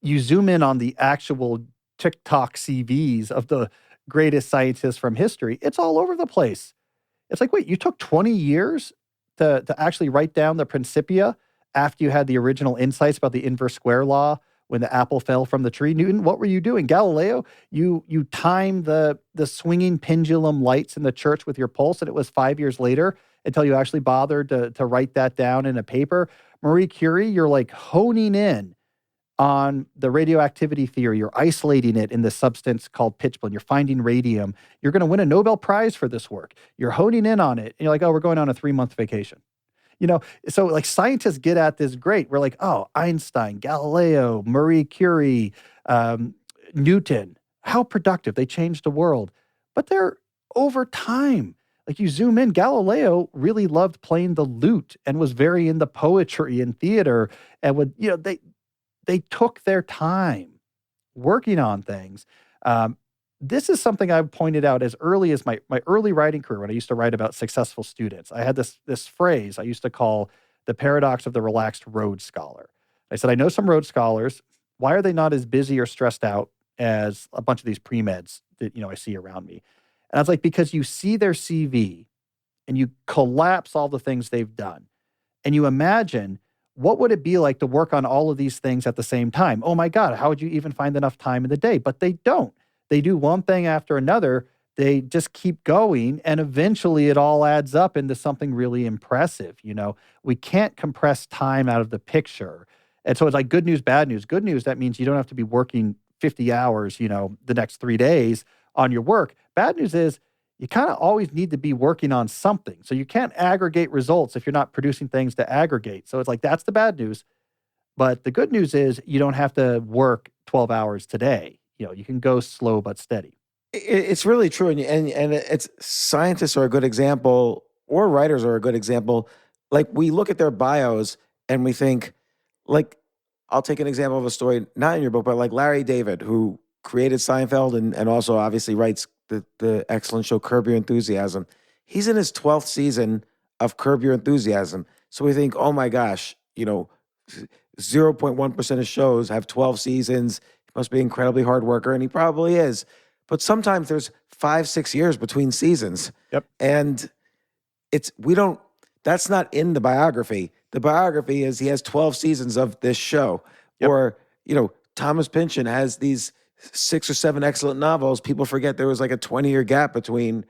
You zoom in on the actual TikTok CVs of the greatest scientists from history. It's all over the place. It's like, wait, you took 20 years to actually write down the Principia after you had the original insights about the inverse square law when the apple fell from the tree. Newton, what were you doing? Galileo, you timed the swinging pendulum lights in the church with your pulse, and it was 5 years later until you actually bothered to write that down in a paper. Marie Curie, you're like honing in on the radioactivity theory. You're isolating it in the substance called pitchblende. You're finding radium. You're going to win a Nobel Prize for this work. You're honing in on it. And you're like, oh, we're going on a 3-month vacation. So like scientists get at this great. We're like, oh, Einstein, Galileo, Marie Curie, Newton, how productive. They changed the world. But they're over time. Like, you zoom in, Galileo really loved playing the lute and was very into poetry and theater, and they took their time working on things. Um, this is something I've pointed out as early as my early writing career when I used to write about successful students. I had this phrase I used to call the paradox of the relaxed Rhodes scholar. I said, I know some Rhodes scholars. Why are they not as busy or stressed out as a bunch of these pre-meds that I see around me? And I was like, because you see their CV and you collapse all the things they've done. And you imagine, what would it be like to work on all of these things at the same time? Oh my God, how would you even find enough time in the day? But they don't. They do one thing after another. They just keep going. And eventually it all adds up into something really impressive. We can't compress time out of the picture. And so it's like good news, bad news. Good news, that means you don't have to be working 50 hours, the next 3 days on your work. Bad news is you kind of always need to be working on something. So you can't aggregate results if you're not producing things to aggregate. So it's like, that's the bad news. But the good news is you don't have to work 12 hours today. You can go slow but steady. It's really true, and it's scientists are a good example, or writers are a good example. Like, we look at their bios and we think, like, I'll take an example of a story not in your book, but like Larry David, who created Seinfeld and also obviously writes the excellent show Curb Your Enthusiasm. He's in his 12th season of Curb Your Enthusiasm, so we think, oh my gosh, 0.1% of shows have 12 seasons. He must be an incredibly hard worker, and he probably is. But sometimes there's 5-6 years between seasons. Yep. And that's not in the biography. The biography is he has 12 seasons of this show. Yep. Or, Thomas Pynchon has these 6 or 7 excellent novels. People forget there was like a 20-year gap between,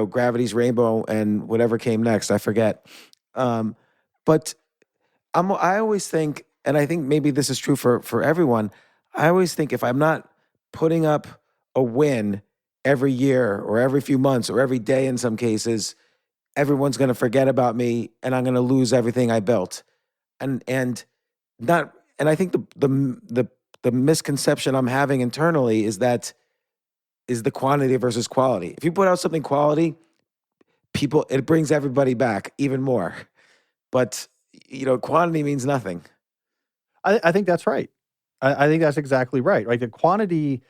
Gravity's Rainbow and whatever came next. I forget. But I always think, and I think maybe this is true for everyone, I always think if I'm not putting up a win every year or every few months or every day in some cases, everyone's going to forget about me and I'm going to lose everything I built. And I think the misconception I'm having internally is the quantity versus quality. If you put out something quality, it brings everybody back even more. But quantity means nothing. I think that's right. I think that's exactly right. Right. The quantity,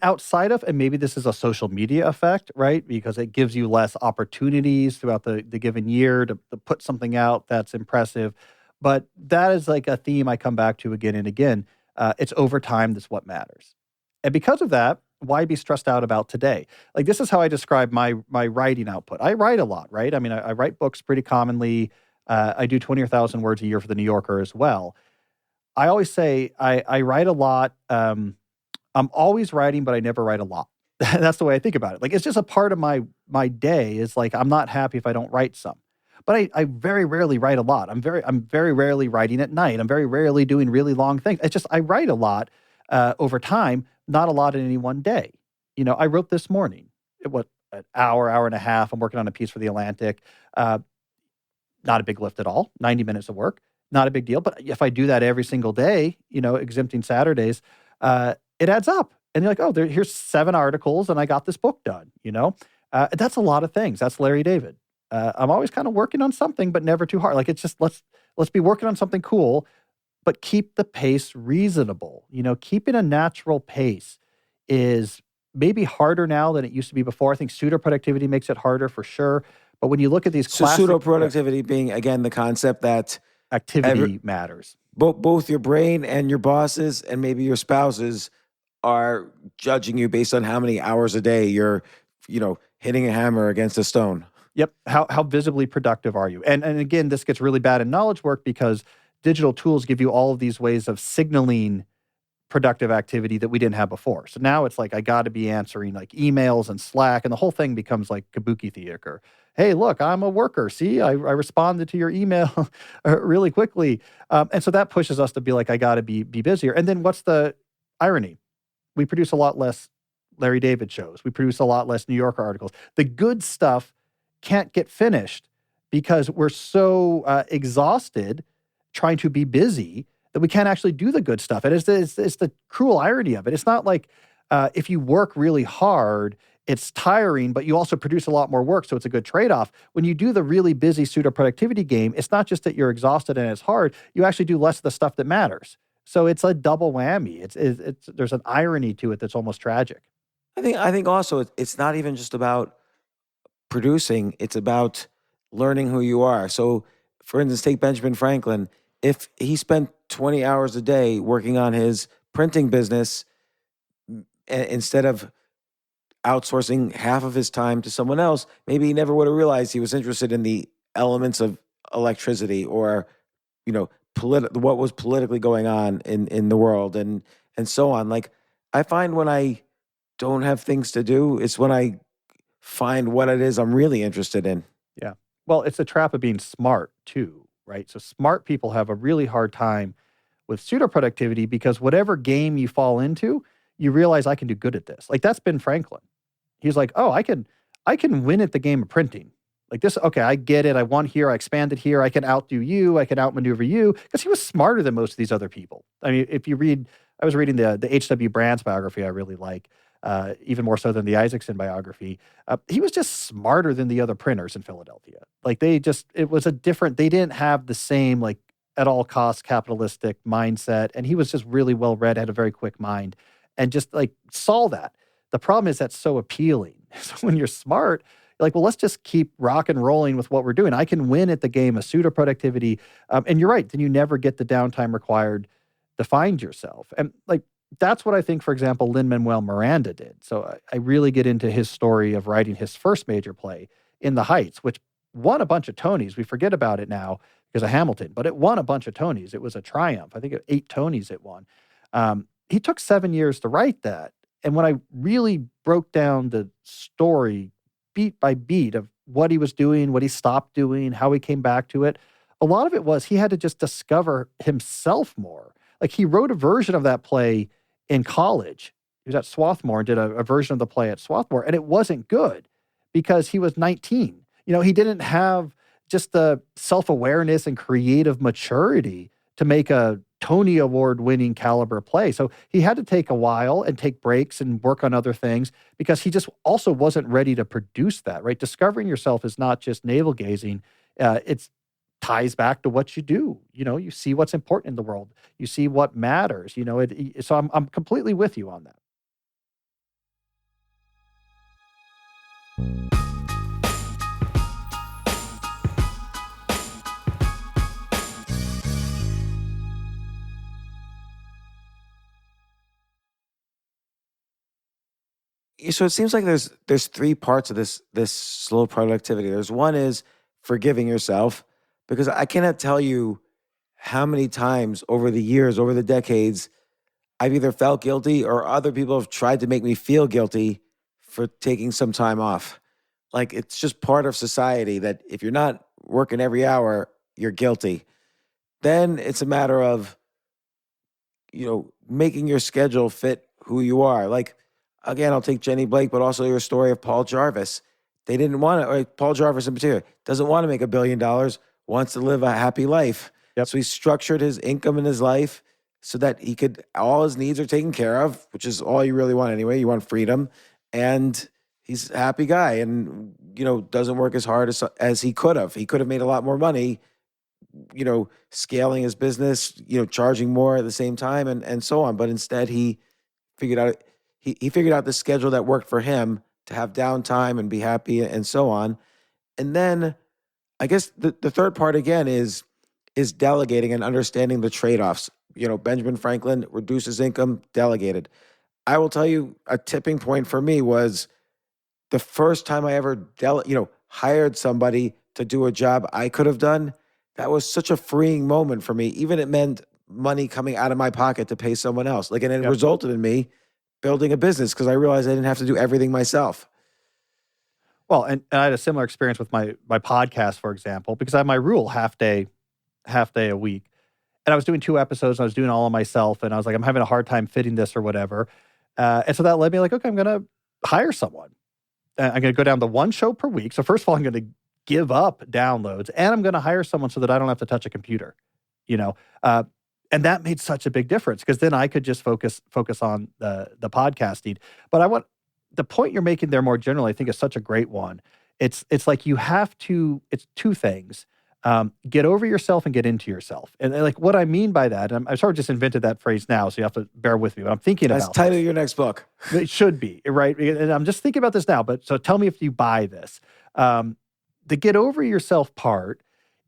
outside of, and maybe this is a social media effect, right? Because it gives you less opportunities throughout the given year to put something out that's impressive. But that is like a theme I come back to again and again. It's over time that's what matters. And because of that, why be stressed out about today? Like, this is how I describe my writing output. I write a lot, right? I write books pretty commonly. I do 20 or 1,000 words a year for the New Yorker as well. I always say I write a lot. I'm always writing, but I never write a lot. That's the way I think about it. Like, it's just a part of my day. Is like, I'm not happy if I don't write some. But I very rarely write a lot. I'm very rarely writing at night. I'm very rarely doing really long things. It's just I write a lot over time, not a lot in any one day. I wrote this morning. An hour and a half. I'm working on a piece for The Atlantic. Not a big lift at all. 90 minutes of work. Not a big deal. But if I do that every single day, exempting Saturdays, it adds up. And you're like, oh, here's 7 articles and I got this book done, That's a lot of things. That's Larry David. I'm always kind of working on something, but never too hard. Like, it's just, let's be working on something cool, but keep the pace reasonable. Keeping a natural pace is maybe harder now than it used to be before. I think pseudo productivity makes it harder for sure. But when you look at these classic... pseudo productivity being, again, the concept that activity matters. Both your brain and your bosses and maybe your spouses are judging you based on how many hours a day you're, hitting a hammer against a stone. Yep. How visibly productive are you? And again, this gets really bad in knowledge work because digital tools give you all of these ways of signaling productive activity that we didn't have before. So now it's like, I got to be answering like emails and Slack, and the whole thing becomes like kabuki theater. Hey, look, I'm a worker. See, I responded to your email really quickly. And so that pushes us to be like, I got to be busier. And then what's the irony? We produce a lot less Larry David shows. We produce a lot less New Yorker articles. The good stuff can't get finished because we're so exhausted trying to be busy that we can't actually do the good stuff. And it's the cruel irony of it. It's not like if you work really hard it's tiring, but you also produce a lot more work, so it's a good trade-off. When you do the really busy pseudo-productivity game, it's not just that you're exhausted and it's hard, you actually do less of the stuff that matters. So it's a double whammy. It's there's an irony to it that's almost tragic. I think also it's not even just about producing, it's about learning who you are. So, for instance, take Benjamin Franklin. If he spent 20 hours a day working on his printing business instead of outsourcing half of his time to someone else, maybe he never would have realized he was interested in the elements of electricity or, what was politically going on in the world and so on. Like, I find when I don't have things to do, it's when I find what it is I'm really interested in. Yeah. Well, it's a trap of being smart too, right? So smart people have a really hard time with pseudo productivity because whatever game you fall into, you realize I can do good at this. Like that's Ben Franklin. He's like, oh, I can win at the game of printing. Like this, okay, I get it. I won here, I expanded here, I can outdo you, I can outmaneuver you, because he was smarter than most of these other people. I mean, if you read, I was reading the H.W. Brands biography I really like, even more so than the Isaacson biography. He was just smarter than the other printers in Philadelphia. Like it was a different, they didn't have the same like at all costs capitalistic mindset. And he was just really well read, had a very quick mind, and just like saw that. The problem is that's so appealing. So when you're smart, you're like, well, let's just keep rock and rolling with what we're doing. I can win at the game of pseudo productivity. And you're right. Then you never get the downtime required to find yourself. And like, that's what I think, for example, Lin-Manuel Miranda did. So I really get into his story of writing his first major play, In the Heights, which won a bunch of Tonys. We forget about it now because of Hamilton, but it won a bunch of Tonys. It was a triumph. I think 8 Tonys it won. He took 7 years to write that. And when I really broke down the story beat by beat of what he was doing, what he stopped doing, how he came back to it, a lot of it was he had to just discover himself more. Like he wrote a version of that play in college. He was at Swarthmore and did a version of the play at Swarthmore, and it wasn't good because he was 19. He didn't have just the self-awareness and creative maturity to make a Tony Award winning caliber play. So he had to take a while and take breaks and work on other things because he just also wasn't ready to produce that, right? Discovering yourself is not just navel gazing. It's ties back to what you do. You see what's important in the world. You see what matters. So I'm completely with you on that. So it seems like there's 3 parts of this slow productivity. There's one is forgiving yourself, because I cannot tell you how many times over the years, over the decades, I've either felt guilty or other people have tried to make me feel guilty for taking some time off. Like it's just part of society that if you're not working every hour, you're guilty. Then it's a matter of, making your schedule fit who you are. Like, again, I'll take Jenny Blake, but also your story of Paul Jarvis. They didn't want to, or Paul Jarvis in particular, doesn't want to make $1 billion, wants to live a happy life. Yep. So he structured his income in his life so that all his needs are taken care of, which is all you really want anyway. You want freedom. And he's a happy guy and, doesn't work as hard as he could have. He could have made a lot more money, scaling his business, charging more at the same time and so on. But instead he figured out, he figured out the schedule that worked for him to have downtime and be happy and so on. And then I guess the third part again is delegating and understanding the trade-offs. Benjamin Franklin reduced his income, delegated. I will tell you a tipping point for me was the first time I ever hired somebody to do a job I could have done. That was such a freeing moment for me. Even it meant money coming out of my pocket to pay someone else. And it resulted in me building a business because I realized I didn't have to do everything myself. Well, and I had a similar experience with my podcast, for example, because I have my rule half day a week. And I was doing 2 episodes, and I was doing all of myself, and I was like, I'm having a hard time fitting this or whatever. And so that led me like, okay, I'm going to hire someone. I'm going to go down to 1 show per week. So first of all, I'm going to give up downloads, and I'm going to hire someone so that I don't have to touch a computer, and that made such a big difference because then I could just focus on the podcasting. But the point you're making there more generally, I think is such a great one. It's like you have to, it's two things. Get over yourself and get into yourself. And like what I mean by that, I sort of just invented that phrase now, so you have to bear with me, but I'm thinking That's about the title this. of your next book. It should be, right? And I'm just thinking about this now, but so tell me if you buy this. The get over yourself part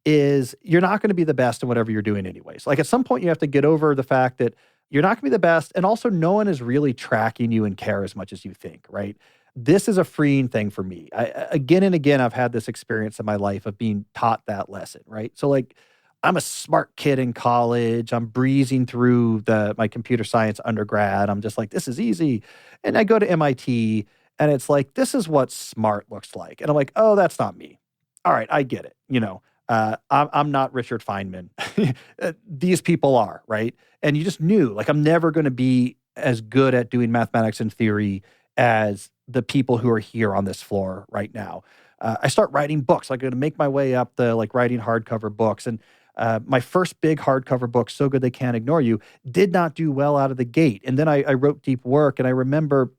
is you're not going to be the best in whatever you're doing anyways. Like at some point you have to get over the fact that you're not going to be the best, and also no one is really tracking you and care as much as you think, right? This is a freeing thing for me. Again and again, I've had this experience in my life of being taught that lesson, right? So like, I'm a smart kid in college. I'm breezing through my computer science undergrad. I'm just like, this is easy. And I go to MIT and it's like, this is what smart looks like. And I'm like, oh, that's not me. All right, I get it. I'm not Richard Feynman. These people are, right? And you just knew, like, I'm never going to be as good at doing mathematics and theory as the people who are here on this floor right now. I start writing books. I'm going to make my way up writing hardcover books. And my first big hardcover book, So Good They Can't Ignore You, did not do well out of the gate. And then I wrote Deep Work, and I remember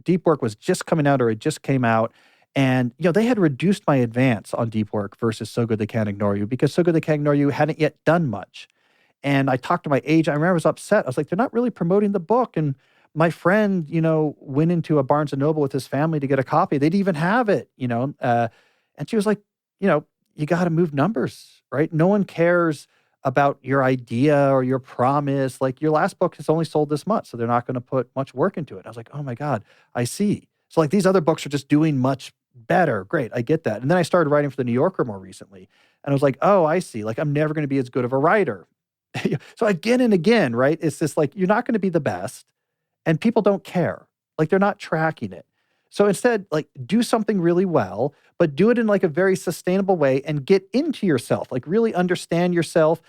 Deep Work was just coming out, or it just came out. And, they had reduced my advance on Deep Work versus So Good They Can't Ignore You, because So Good They Can't Ignore You hadn't yet done much. And I talked to my agent. I remember I was upset. I was like, they're not really promoting the book. And my friend, went into a Barnes & Noble with his family to get a copy. They didn't even have it, and she was like, you got to move numbers, right? No one cares about your idea or your promise. Like, your last book has only sold this much, so they're not going to put much work into it. I was like, oh my God, I see. So like, these other books are just doing much better. Great, I get that. And then I started writing for the New Yorker more recently. And I was like, oh, I see. Like, I'm never going to be as good of a writer. So again and again, right? It's just like, you're not going to be the best. And people don't care. Like, they're not tracking it. So instead, like, do something really well, but do it in like a very sustainable way and get into yourself. Like, really understand yourself,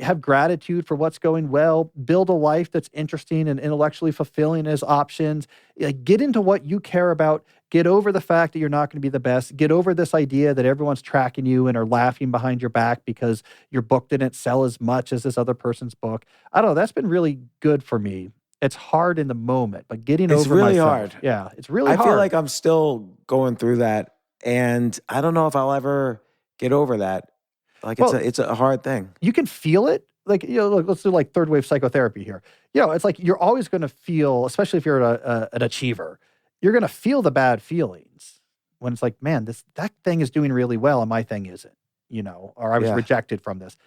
have gratitude for what's going well, build a life that's interesting and intellectually fulfilling as options. Like, get into what you care about. Get over the fact that you're not going to be the best. Get over this idea that everyone's tracking you and are laughing behind your back because your book didn't sell as much as this other person's book. I don't know. That's been really good for me. It's hard in the moment, but getting over really myself. Hard. Yeah, it's really hard. I feel like I'm still going through that, and I don't know if I'll ever get over that. Like, it's a hard thing. You can feel it. Like, look, let's do like third wave psychotherapy here. It's like you're always going to feel, especially if you're an achiever, you're going to feel the bad feelings when it's like, man, that thing is doing really well and my thing isn't, or I was rejected from this.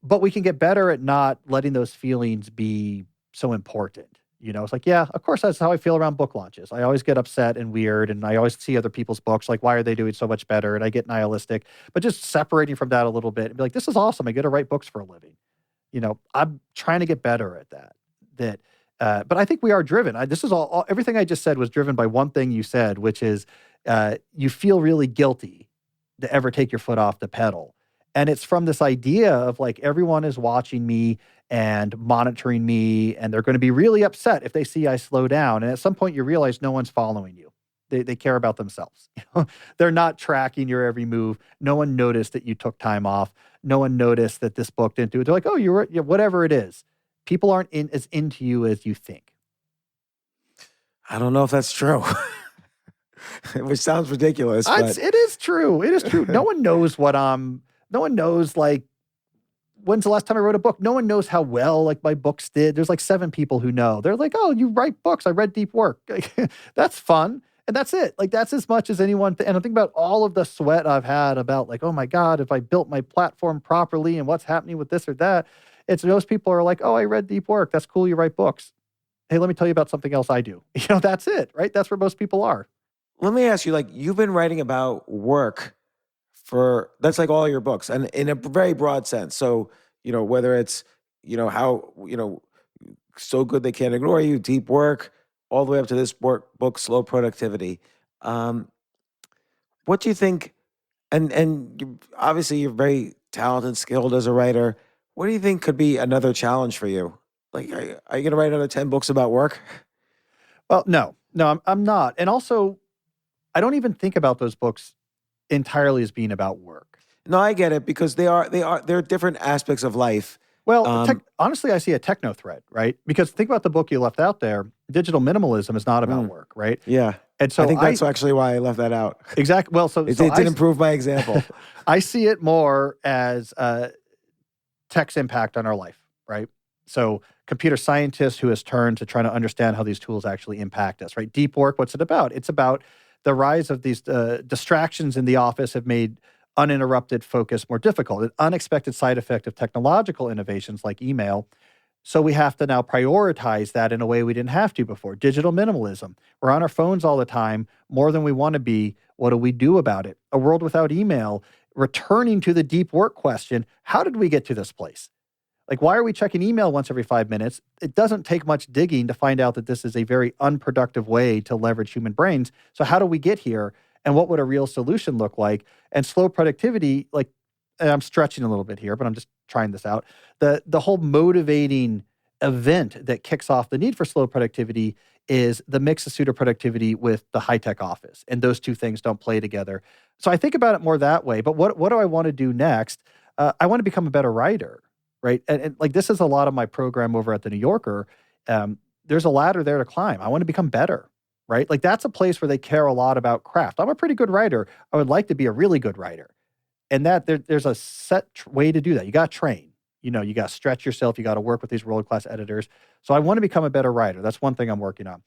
But we can get better at not letting those feelings be so important. It's like, yeah, of course, that's how I feel around book launches. I always get upset and weird, and I always see other people's books, like, why are they doing so much better? And I get nihilistic. But just separating from that a little bit and be like, this is awesome. I get to write books for a living. I'm trying to get better at that. But I think we are driven. This is everything I just said was driven by one thing you said, which is you feel really guilty to ever take your foot off the pedal. And it's from this idea of like, everyone is watching me and monitoring me, and they're going to be really upset if they see I slow down. And at some point you realize no one's following you. They care about themselves. They're not tracking your every move. No one noticed that you took time off. No one noticed that this book didn't do it. They're like, oh, you're whatever it is. People aren't as into you as you think. I don't know if that's true. Which sounds ridiculous. But it is true. It is true. No one knows no one knows, like, when's the last time I wrote a book? No one knows how well, like, my books did. There's like 7 people who know. They're like, oh, you write books. I read Deep Work. That's fun. And that's it. Like, that's as much as anyone. And I think about all of the sweat I've had about, like, oh my God, if I built my platform properly and what's happening with this or that. It's those people are like, oh, I read Deep Work. That's cool. You write books. Hey, let me tell you about something else I do. That's it, right? That's where most people are. Let me ask you, like, you've been writing about work that's like all your books, and in a very broad sense. So, whether it's, how, So Good They Can't Ignore You, Deep Work, all the way up to this book, Slow Productivity. What do you think, and obviously you're very talented, skilled as a writer. What do you think could be another challenge for you? Like, are you going to write another 10 books about work? Well, no, I'm not. And also, I don't even think about those books entirely as being about work. No, I get it, because they're different aspects of life. Well, honestly, I see a techno thread, right? Because think about the book you left out there. Digital minimalism is not about work, right? Yeah. And I so think that's actually why I left that out. exactly, well, It didn't prove my example. I see it more as tech's impact on our life, right? So computer scientist who has turned to trying to understand how these tools actually impact us, right? Deep work, what's it about? It's about the rise of these distractions in the office have made uninterrupted focus more difficult, an unexpected side effect of technological innovations like email. So we have to now prioritize that in a way we didn't have to before. Digital minimalism. We're on our phones all the time, more than we want to be. What do we do about it? A world without email. Returning to the deep work question, how did we get to this place? Like, why are we checking email once every 5 minutes? It doesn't take much digging to find out that this is a very unproductive way to leverage human brains. So how do we get here? And what would a real solution look like? And slow productivity, like, and I'm stretching a little bit here, but I'm just trying this out. The whole motivating event that kicks off the need for slow productivity is the mix of pseudo productivity with the high-tech office. And those two things don't play together. So I think about it more that way. But what do I want to do next? I want to become a better writer, right? And like, this is a lot of my program over at the New Yorker. There's a ladder there to climb. I want to become better, right? Like, that's a place where they care a lot about craft. I'm a pretty good writer. I would like to be a really good writer. And that there's a set way to do that. You got to train. You know, you got to stretch yourself. You got to work with these world-class editors. So I want to become a better writer. That's one thing I'm working on.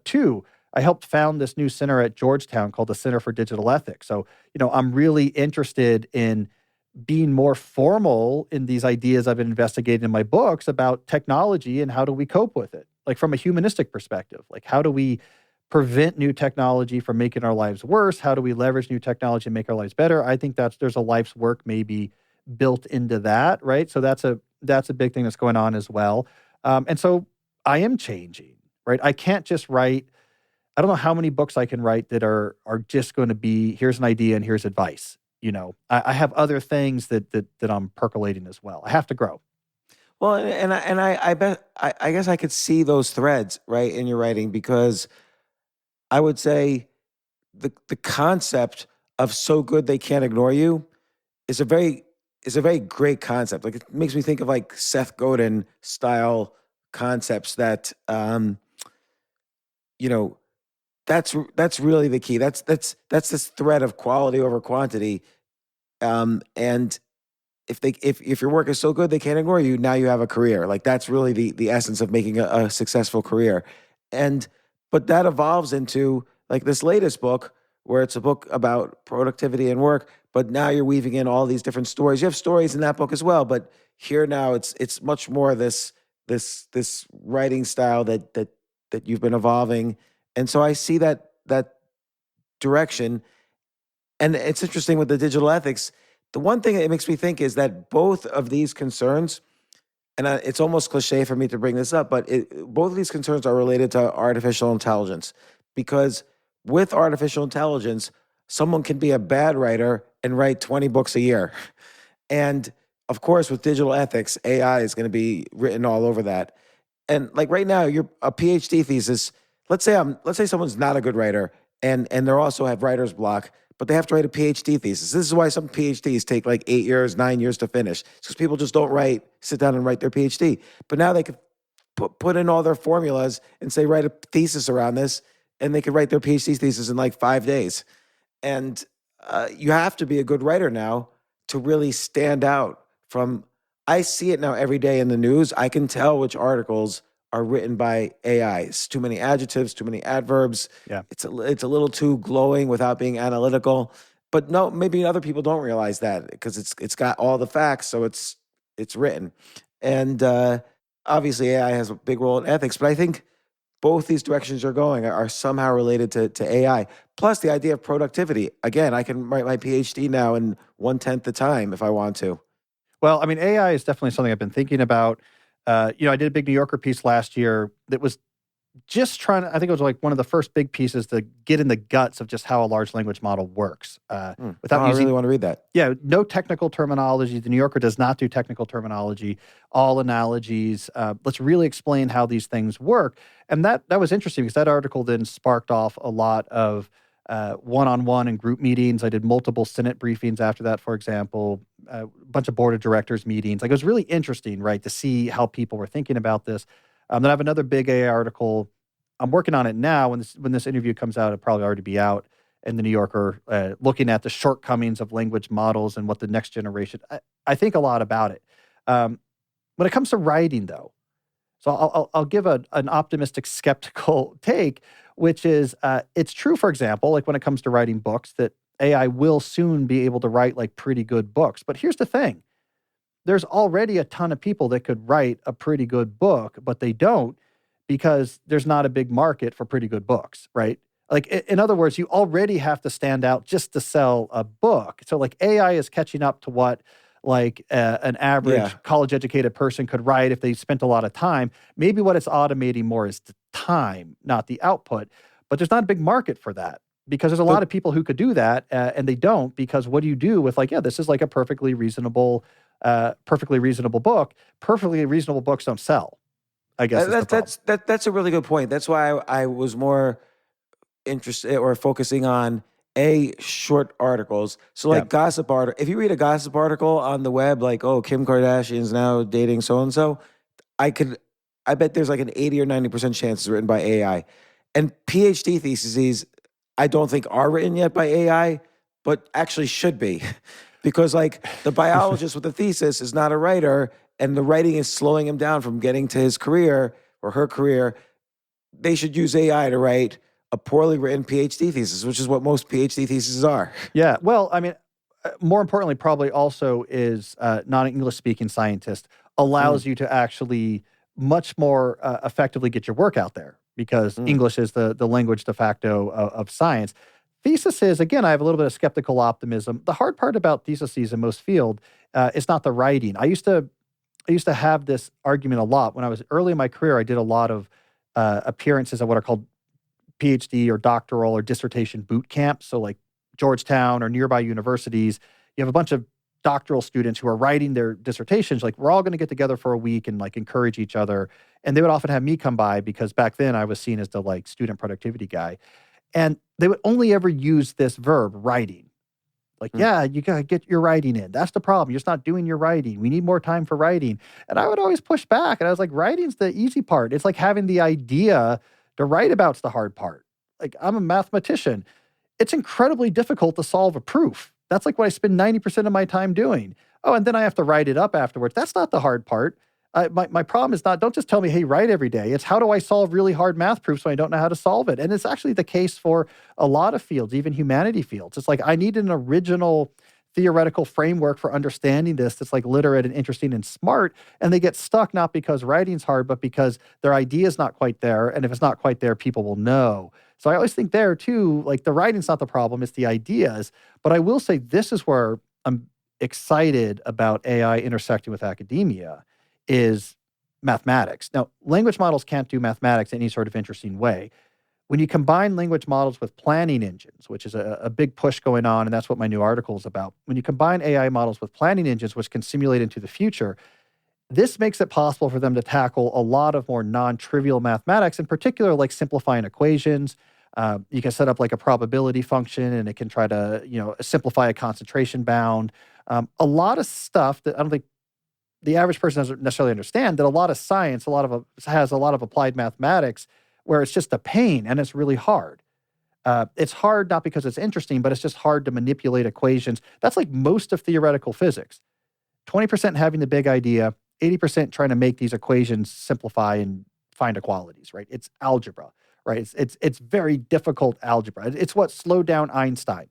Two, I helped found this new center at Georgetown called the Center for Digital Ethics. So, you know, I'm really interested in being more formal in these ideas I've been investigating in my books about technology and how do we cope with it? Like, from a humanistic perspective, like, how do we prevent new technology from making our lives worse? How do we leverage new technology and make our lives better? I think there's a life's work maybe built into that, right? So that's a big thing that's going on as well. And so I am changing, right? I can't just write. I don't know how many books I can write that are just going to be, here's an idea and here's advice. You know, I have other things that I'm percolating as well. I have to grow. Well, I bet I guess I could see those threads, right, in your writing, because I would say the concept of so good they can't ignore you is a very great concept. Like, it makes me think of like Seth Godin style concepts that you know, that's really the key. That's this thread of quality over quantity. And if your work is so good they can't ignore you, now you have a career. Like, that's really the essence of making a successful career. And but that evolves into like this latest book, where it's a book about productivity and work, but now you're weaving in all these different stories. You have stories in that book as well, but here now it's much more this writing style that you've been evolving. And so I see that direction. And it's interesting with the digital ethics. The one thing it makes me think is that both of these concerns, and it's almost cliche for me to bring this up, but both of these concerns are related to artificial intelligence. Because with artificial intelligence, someone can be a bad writer and write 20 books a year. And of course, with digital ethics, AI is going to be written all over that. And like right now, you're a PhD thesis. Let's say someone's not a good writer, and they also have writer's block, but they have to write a PhD thesis. This is why some PhDs take like 8 years, 9 years to finish. It's because people just don't sit down and write their PhD. But now they could put in all their formulas and say, write a thesis around this, and they could write their PhD thesis in like 5 days. And you have to be a good writer now to really stand out from. I see it now every day in the news. I can tell which articles are written by AI. It's too many adjectives, too many adverbs. Yeah. It's a little too glowing without being analytical. But no, maybe other people don't realize that because it's got all the facts, so it's written. And obviously AI has a big role in ethics, but I think both these directions you're going are somehow related to AI. Plus the idea of productivity. Again, I can write my PhD now in 1/10 the time if I want to. Well, I mean, AI is definitely something I've been thinking about. I did a big New Yorker piece last year that was just trying to, I think it was like one of the first big pieces to get in the guts of just how a large language model works. Without I using, really want to read that. yeah, no technical terminology. The New Yorker does not do technical terminology, all analogies. Let's really explain how these things work. And that was interesting because that article then sparked off a lot of one-on-one and group meetings. I did multiple Senate briefings after that, for example, a bunch of board of directors meetings. Like, it was really interesting, right, to see how people were thinking about this. Then I have another big AI article I'm working on it now. When this interview comes out, it'll probably already be out in the New Yorker, looking at the shortcomings of language models and what the next generation. I think a lot about it. When it comes to writing, though, so I'll give an optimistic, skeptical take, which is it's true, for example, like when it comes to writing books, that AI will soon be able to write like pretty good books. But here's the thing. There's already a ton of people that could write a pretty good book, but they don't because there's not a big market for pretty good books, right? Like, in other words, you already have to stand out just to sell a book. So, like, AI is catching up to what, like, an average college-educated person could write if they spent a lot of time. Maybe what it's automating more is the time, not the output. But there's not a big market for that because there's a lot of people who could do that, and they don't, because what do you do with, like, this is like a perfectly reasonable book. Perfectly reasonable books don't sell, I guess. That's a really good point. That's why I was more interested or focusing on short articles. So like gossip article. If you read a gossip article on the web, like, oh, Kim Kardashian's now dating so and so, I bet there's like an 80 or 90% chance it's written by AI. And PhD theses, I don't think are written yet by AI, but actually should be. Because like the biologist with the thesis is not a writer, and the writing is slowing him down from getting to his career or her career. They should use AI to write a poorly written PhD thesis, which is what most PhD theses are. Yeah. Well, I mean, more importantly, probably also is non-English speaking scientist allows you to actually much more effectively get your work out there because English is the language de facto of science. Theses, again, I have a little bit of skeptical optimism. The hard part about theses in most field is not the writing. I used to have this argument a lot. When I was early in my career, I did a lot of appearances at what are called PhD or doctoral or dissertation boot camps. So like Georgetown or nearby universities, you have a bunch of doctoral students who are writing their dissertations. Like, we're all going to get together for a week and like encourage each other. And they would often have me come by because back then I was seen as the like student productivity guy. And they would only ever use this verb, writing. Like, yeah, you got to get your writing in. That's the problem. You're just not doing your writing. We need more time for writing. And I would always push back. And I was like, writing's the easy part. It's like having the idea to write about's the hard part. Like, I'm a mathematician. It's incredibly difficult to solve a proof. That's like what I spend 90% of my time doing. Oh, and then I have to write it up afterwards. That's not the hard part. My problem is not, don't just tell me, hey, write every day. It's how do I solve really hard math proofs when I don't know how to solve it? And it's actually the case for a lot of fields, even humanity fields. It's like, I need an original theoretical framework for understanding this that's like literate and interesting and smart. And they get stuck not because writing's hard, but because their idea is not quite there. And if it's not quite there, people will know. So I always think there too, like the writing's not the problem, it's the ideas. But I will say this is where I'm excited about AI intersecting with academia is mathematics. Now, language models can't do mathematics in any sort of interesting way. When you combine language models with planning engines, which is a big push going on, and that's what my new article is about. When you combine AI models with planning engines, which can simulate into the future, this makes it possible for them to tackle a lot of more non-trivial mathematics, in particular, like simplifying equations. You can set up like a probability function, and it can try to, simplify a concentration bound. A lot of stuff that I don't think the average person doesn't necessarily understand, that a lot of science, has a lot of applied mathematics where it's just a pain and it's really hard. It's hard not because it's interesting, but it's just hard to manipulate equations. That's like most of theoretical physics. 20% having the big idea, 80% trying to make these equations simplify and find equalities, right? It's algebra, right? It's very difficult algebra. It's what slowed down Einstein.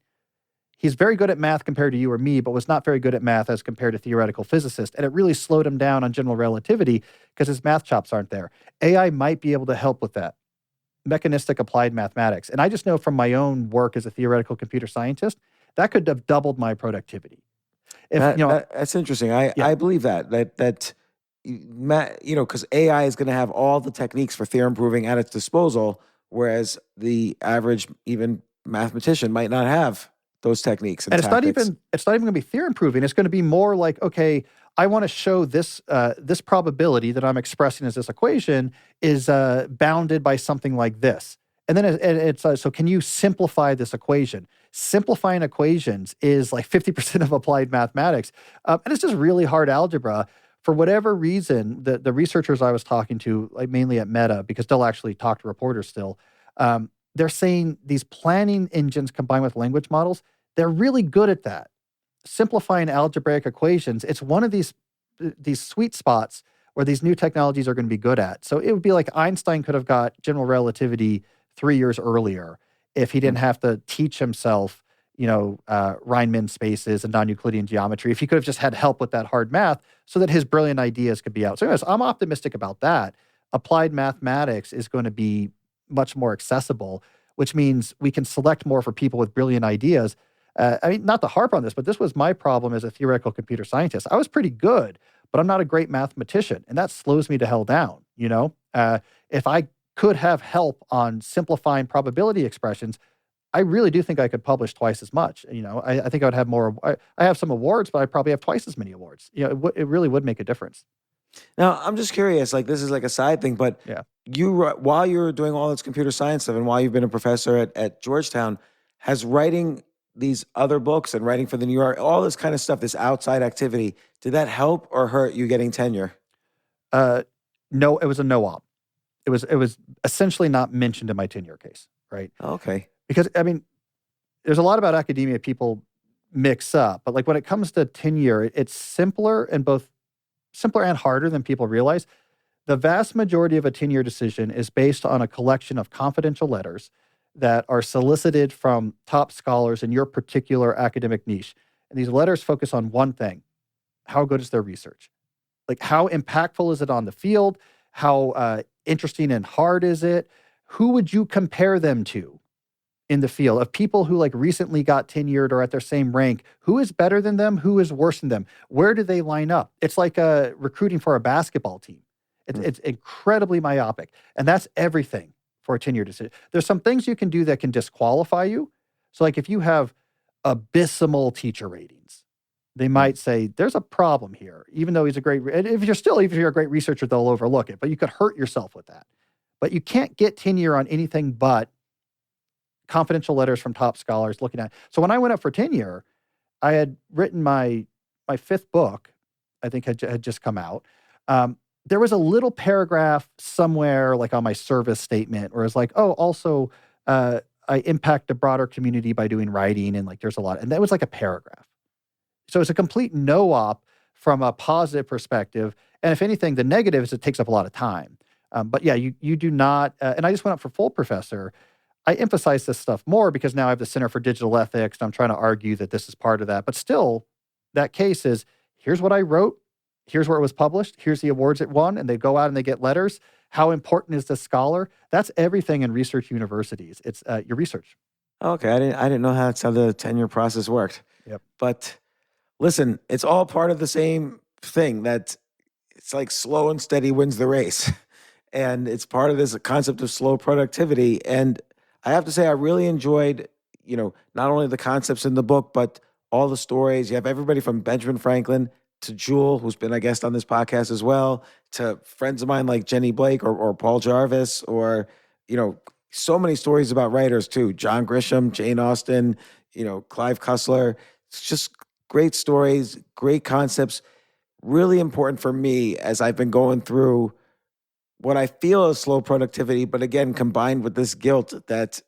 He's very good at math compared to you or me, but was not very good at math as compared to theoretical physicists. And it really slowed him down on general relativity because his math chops aren't there. AI might be able to help with that. Mechanistic applied mathematics. And I just know from my own work as a theoretical computer scientist, that could have doubled my productivity. That's interesting. I believe that because AI is going to have all the techniques for theorem proving at its disposal, whereas the average even mathematician might not have those techniques and it's tactics. It's not even going to be theorem proving. It's going to be more like, okay, I want to show this this probability that I'm expressing as this equation is bounded by something like this. And then it's so can you simplify this equation? Simplifying equations is like 50% of applied mathematics. And it's just really hard algebra for whatever reason, the researchers I was talking to, like mainly at Meta, because they'll actually talk to reporters still, they're saying these planning engines combined with language models, they're really good at that. Simplifying algebraic equations, it's one of these sweet spots where these new technologies are going to be good at. So it would be like Einstein could have got general relativity 3 years earlier if he didn't have to teach himself, Riemann spaces and non-Euclidean geometry. If he could have just had help with that hard math so that his brilliant ideas could be out. So anyways, I'm optimistic about that. Applied mathematics is going to be much more accessible, which means we can select more for people with brilliant ideas. Not to harp on this, but this was my problem as a theoretical computer scientist. I was pretty good, but I'm not a great mathematician, and that slows me to hell down, If I could have help on simplifying probability expressions, I really do think I could publish twice as much. I think I would have more. I have some awards, but I probably have twice as many awards. It really would make a difference. Now, I'm just curious, like this is like a side thing, but Yeah. while you're doing all this computer science stuff and while you've been a professor at Georgetown, has writing these other books and writing for the New York, all this kind of stuff, this outside activity, did that help or hurt you getting tenure? No, it was a no-op. It was essentially not mentioned in my tenure case, right? Okay. Because, there's a lot about academia people mix up, but like when it comes to tenure, it's simpler and harder than people realize. The vast majority of a tenure decision is based on a collection of confidential letters that are solicited from top scholars in your particular academic niche. And these letters focus on one thing: how good is their research? Like, how impactful is it on the field? How interesting and hard is it? Who would you compare them to in the field of people who like recently got tenured or at their same rank? Who is better than them? Who is worse than them? Where do they line up? It's like recruiting for a basketball team. It's incredibly myopic. And that's everything for a tenure decision. There's some things you can do that can disqualify you. So like if you have abysmal teacher ratings, they might say, there's a problem here, even though he's a great, if you're a great researcher, they'll overlook it, but you could hurt yourself with that. But you can't get tenure on anything but confidential letters from top scholars looking at. So when I went up for tenure, I had written my fifth book, I think had just come out. There was a little paragraph somewhere like on my service statement where it's like, oh, also I impact the broader community by doing writing, and like there's a lot. And that was like a paragraph. So it's a complete no-op from a positive perspective. And if anything, the negative is it takes up a lot of time. But yeah, you do not, and I just went up for full professor. I emphasize this stuff more because now I have the Center for Digital Ethics, and I'm trying to argue that this is part of that. But still, that case is, here's what I wrote, here's where it was published, here's the awards it won, and they go out and they get letters. How important is the scholar? That's everything in research universities. It's your research. Okay, I didn't know that's how the tenure process worked. Yep. But listen, it's all part of the same thing, that it's like slow and steady wins the race. And it's part of this concept of slow productivity. And I have to say, I really enjoyed, not only the concepts in the book, but all the stories. You have everybody from Benjamin Franklin to Jewel, who's been a guest on this podcast as well, to friends of mine like Jenny Blake or Paul Jarvis, or, so many stories about writers too. John Grisham, Jane Austen, Clive Cussler. It's just great stories, great concepts, really important for me as I've been going through what I feel is slow productivity, but again, combined with this guilt that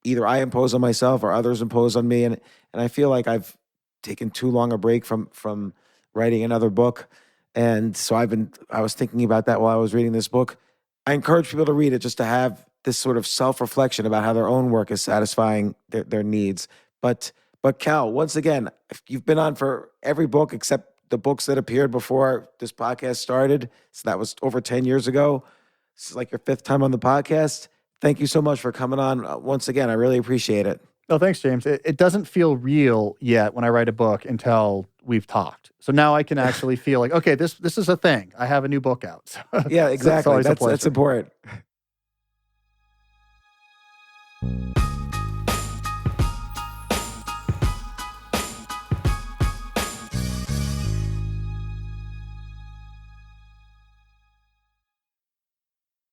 either I impose on myself or others impose on me. And I feel like I've taken too long a break from writing another book. And so I was thinking about that while I was reading this book. I encourage people to read it just to have this sort of self-reflection about how their own work is satisfying their needs. But Cal, once again, you've been on for every book except the books that appeared before this podcast started. So that was over 10 years ago. This is like your fifth time on the podcast. Thank you so much for coming on once again. I really appreciate it. No, thanks, James. It doesn't feel real yet when I write a book until we've talked. So now I can actually feel like, okay, this is a thing. I have a new book out. So, yeah, exactly. That's That's important.